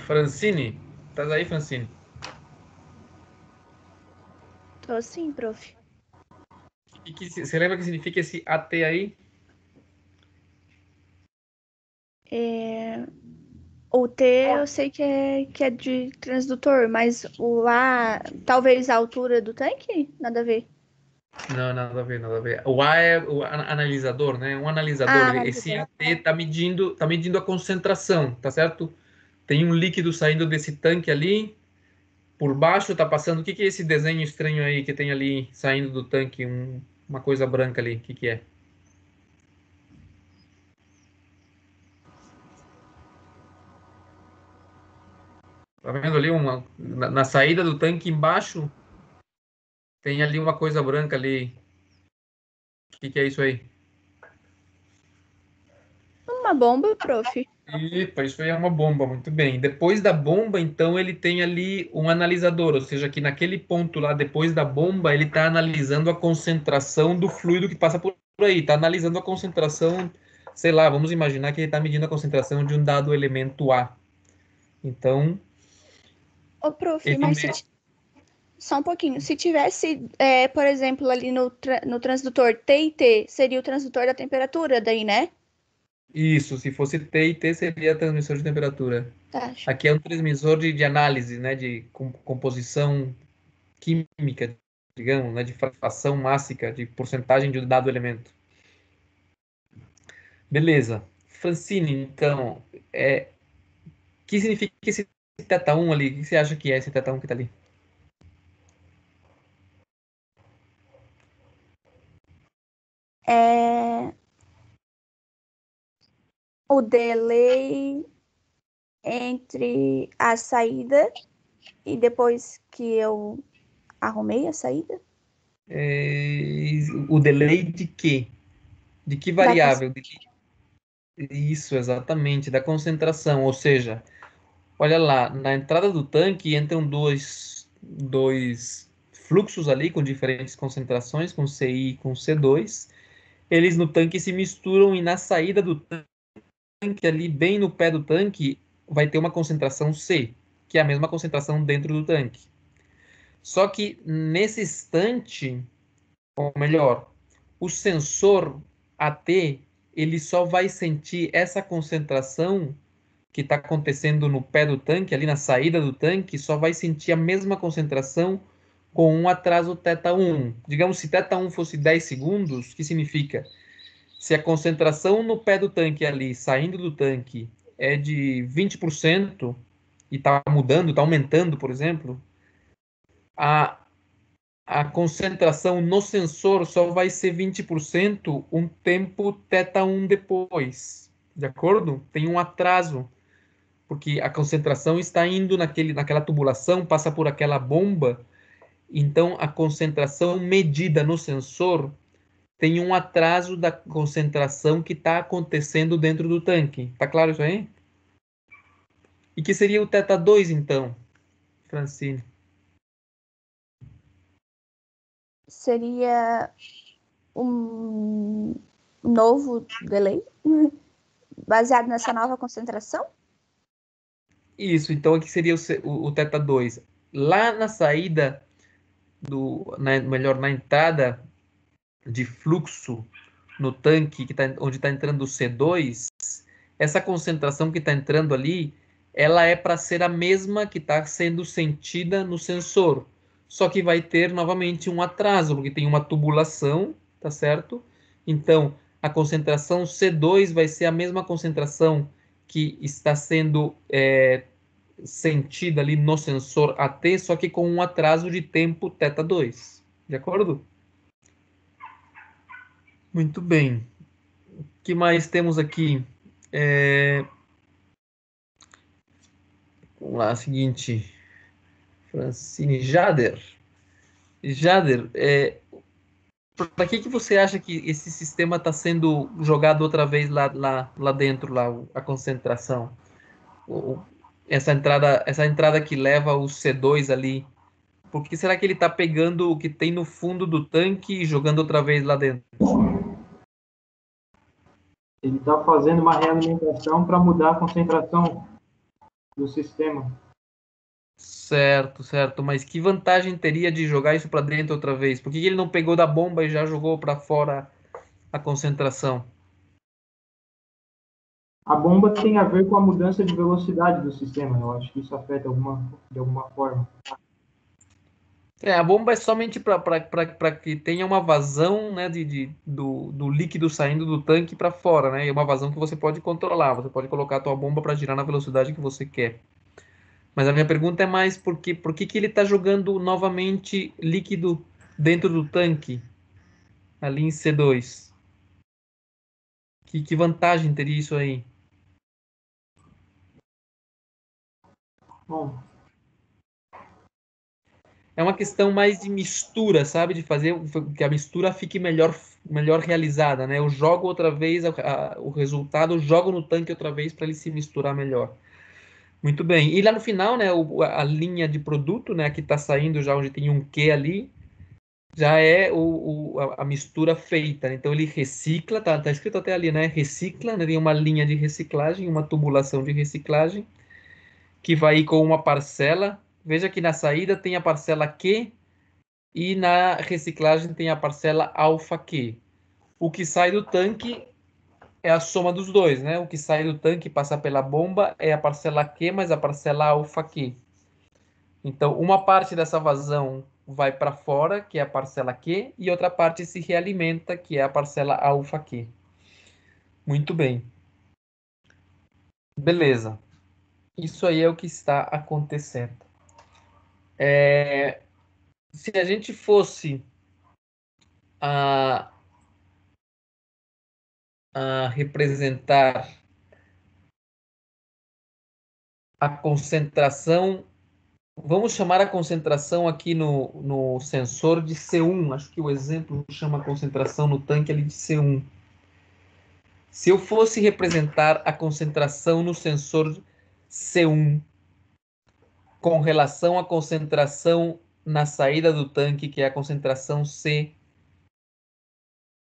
Francine? Tá aí, Francine? Tô sim, prof. Você lembra o que significa esse AT aí? É... O T eu sei que é de transdutor, mas o A, talvez a altura do tanque? Nada a ver. Não, nada a ver, nada a ver. O A é o analisador, né? Um analisador, Ah, esse analisador. AT tá medindo a concentração, tá certo? Tem um líquido saindo desse tanque ali, por baixo tá passando. O que que é esse desenho estranho aí que tem ali saindo do tanque? Uma coisa branca ali, o que que é? Tá vendo ali na saída do tanque embaixo tem ali uma coisa branca ali. O que que é isso aí? Uma bomba, prof. Epa, isso aí é uma bomba, muito bem. Depois da bomba, então, ele tem ali um analisador, ou seja, que naquele ponto lá, depois da bomba, ele está analisando a concentração do fluido que passa por aí, está analisando a concentração, sei lá, vamos imaginar que ele está medindo a concentração de um dado elemento A. Então, Ô, prof, ele mas mede só um pouquinho. Se tivesse, por exemplo, ali no transdutor T e T, seria o transdutor da temperatura daí, né? isso, se fosse T e T seria transmissor de temperatura. Tá. Aqui é um transmissor de análise, né, de composição química, digamos, né, de fração mássica, de porcentagem de um dado elemento. Beleza. Francine, então, o que significa esse θ1 ali? O que você acha que é esse θ1 que está ali? É o delay entre a saída e depois que eu arrumei a saída O delay de quê? De que da variável? Isso, exatamente, da concentração. Ou seja, olha lá, na entrada do tanque entram dois fluxos ali com diferentes concentrações, com CI e com C2. Eles no tanque se misturam e na saída do tanque, ali bem no pé do tanque, vai ter uma concentração C, que é a mesma concentração dentro do tanque. Só que nesse instante, ou melhor, o sensor AT, ele só vai sentir essa concentração que está acontecendo no pé do tanque, ali na saída do tanque, só vai sentir a mesma concentração com um atraso θ1. Digamos, se θ1 fosse 10 segundos, o que significa? Se a concentração no pé do tanque ali, saindo do tanque, é de 20% e está mudando, está aumentando, por exemplo, a, a concentração no sensor só vai ser 20% um tempo θ1 depois. De acordo? Tem um atraso, porque a concentração está indo naquela tubulação, passa por aquela bomba, então a concentração medida no sensor tem um atraso da concentração que está acontecendo dentro do tanque. Tá claro isso aí? E que seria o θ2, então, Francine? seria um novo delay baseado nessa nova concentração? Isso, então aqui seria o θ2. Lá na saída, melhor, na entrada de fluxo no tanque, onde está entrando o C2, essa concentração que está entrando ali, ela é para ser a mesma que está sendo sentida no sensor. Só que vai ter novamente um atraso, porque tem uma tubulação, tá certo? Então, a concentração C2 vai ser a mesma concentração que está sendo sentida ali no sensor AT, só que com um atraso de tempo θ2. De acordo? Muito bem. O que mais temos aqui? Vamos lá, seguinte. Francine Jader. Jader, para que você acha que esse sistema está sendo jogado outra vez lá dentro, lá, a concentração? Essa entrada que leva o C2 ali, por que será que ele está pegando o que tem no fundo do tanque e jogando outra vez lá dentro? Ele está fazendo uma realimentação para mudar a concentração do sistema. Certo, certo. Mas que vantagem teria de jogar isso para dentro outra vez? Por que ele não pegou da bomba e já jogou para fora a concentração? A bomba tem a ver com a mudança de velocidade do sistema. Eu acho que isso afeta de alguma forma. A bomba é somente para que tenha uma vazão, né, do líquido saindo do tanque para fora, né? E uma vazão que você pode controlar. Você pode colocar a tua bomba para girar na velocidade que você quer. Mas a minha pergunta é mais por que ele está jogando novamente líquido dentro do tanque, ali em C2? Que vantagem teria isso aí? Bom, É uma questão mais de mistura, sabe? De fazer que a mistura fique melhor realizada, né? Eu jogo outra vez o resultado, eu jogo no tanque outra vez para ele se misturar melhor. Muito bem. E lá no final, né, a linha de produto, né, que está saindo já onde tem um Q ali, já é a mistura feita. Então ele recicla, tá escrito até ali, né? Recicla, né, tem uma linha de reciclagem, uma tubulação de reciclagem, que vai ir com uma parcela. Veja que na saída tem a parcela Q e na reciclagem tem a parcela alfa Q. O que sai do tanque é a soma dos dois, né? O que sai do tanque e passa pela bomba é a parcela Q mais a parcela alfa Q. Então, uma parte dessa vazão vai para fora, que é a parcela Q, e outra parte se realimenta, que é a parcela alfa Q. Muito bem. Beleza. Isso aí é o que está acontecendo. Se a gente fosse a, a representar a concentração, vamos chamar a concentração aqui no sensor de C1. Acho que o exemplo chama a concentração no tanque ali de C1. Se eu fosse representar a concentração no sensor C1 com relação à concentração na saída do tanque, que é a concentração C,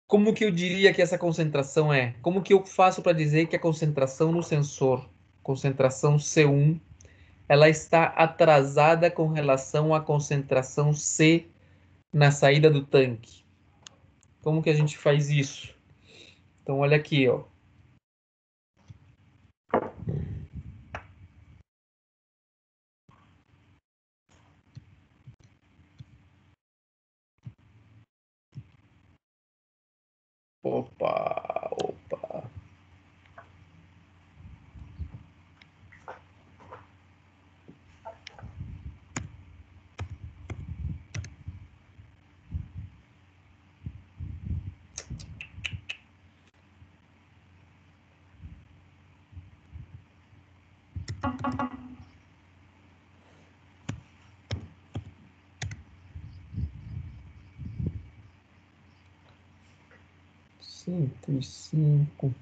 como que eu diria que essa concentração é? Como que eu faço para dizer que a concentração no sensor, concentração C1, ela está atrasada com relação à concentração C na saída do tanque? Como que a gente faz isso? Então, olha aqui, ó. Opa, opa. Cento e cinco.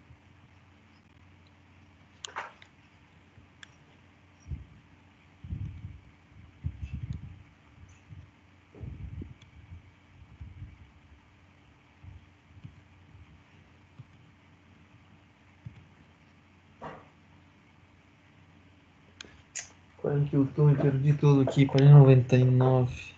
Qual que eu tô? Eu perdi tudo aqui. Página 99.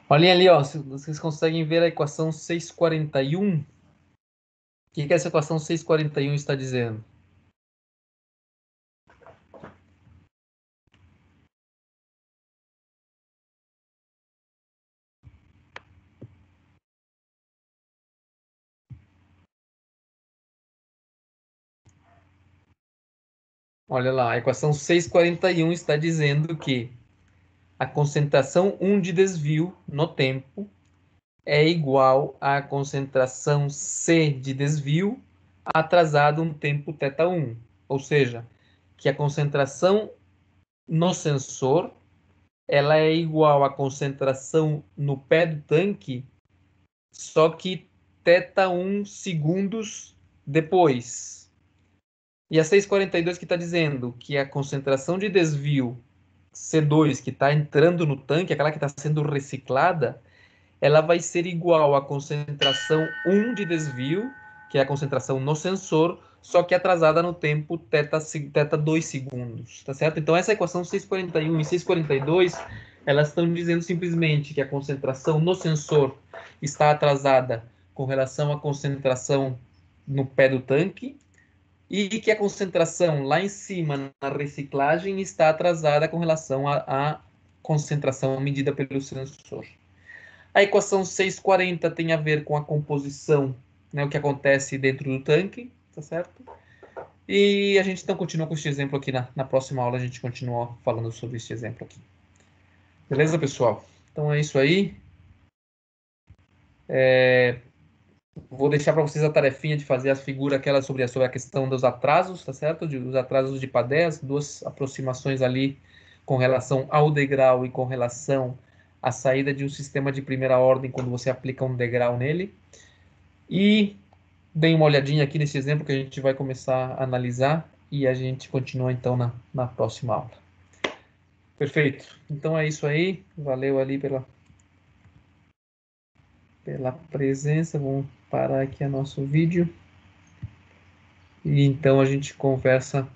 Olhem ali, ó, se vocês conseguem ver a equação 641. O que essa equação 641 está dizendo? Olha lá, a equação 641 está dizendo que a concentração 1 de desvio no tempo é igual à concentração C de desvio atrasado um tempo θ1. Ou seja, que a concentração no sensor ela é igual à concentração no pé do tanque, só que θ1 segundos depois. E a 642 que está dizendo que a concentração de desvio C2 que está entrando no tanque, aquela que está sendo reciclada, ela vai ser igual à concentração 1 de desvio, que é a concentração no sensor, só que atrasada no tempo θ2 segundos, tá certo? Então essa equação 641 e 642, elas estão dizendo simplesmente que a concentração no sensor está atrasada com relação à concentração no pé do tanque, e que a concentração lá em cima na reciclagem está atrasada com relação à concentração medida pelo sensor. A equação 640 tem a ver com a composição, né, o que acontece dentro do tanque, tá certo? E a gente então continua com este exemplo aqui na próxima aula, a gente continua falando sobre este exemplo aqui. Beleza, pessoal? Então é isso aí. Vou deixar para vocês a tarefinha de fazer as figuras aquela sobre a questão dos atrasos, tá certo? Os atrasos de Padé, as duas aproximações ali com relação ao degrau e com relação à saída de um sistema de primeira ordem quando você aplica um degrau nele. E deem uma olhadinha aqui nesse exemplo que a gente vai começar a analisar e a gente continua então na próxima aula. Perfeito. Então é isso aí. Valeu ali pela presença. Vamos parar aqui o nosso vídeo. E então a gente conversa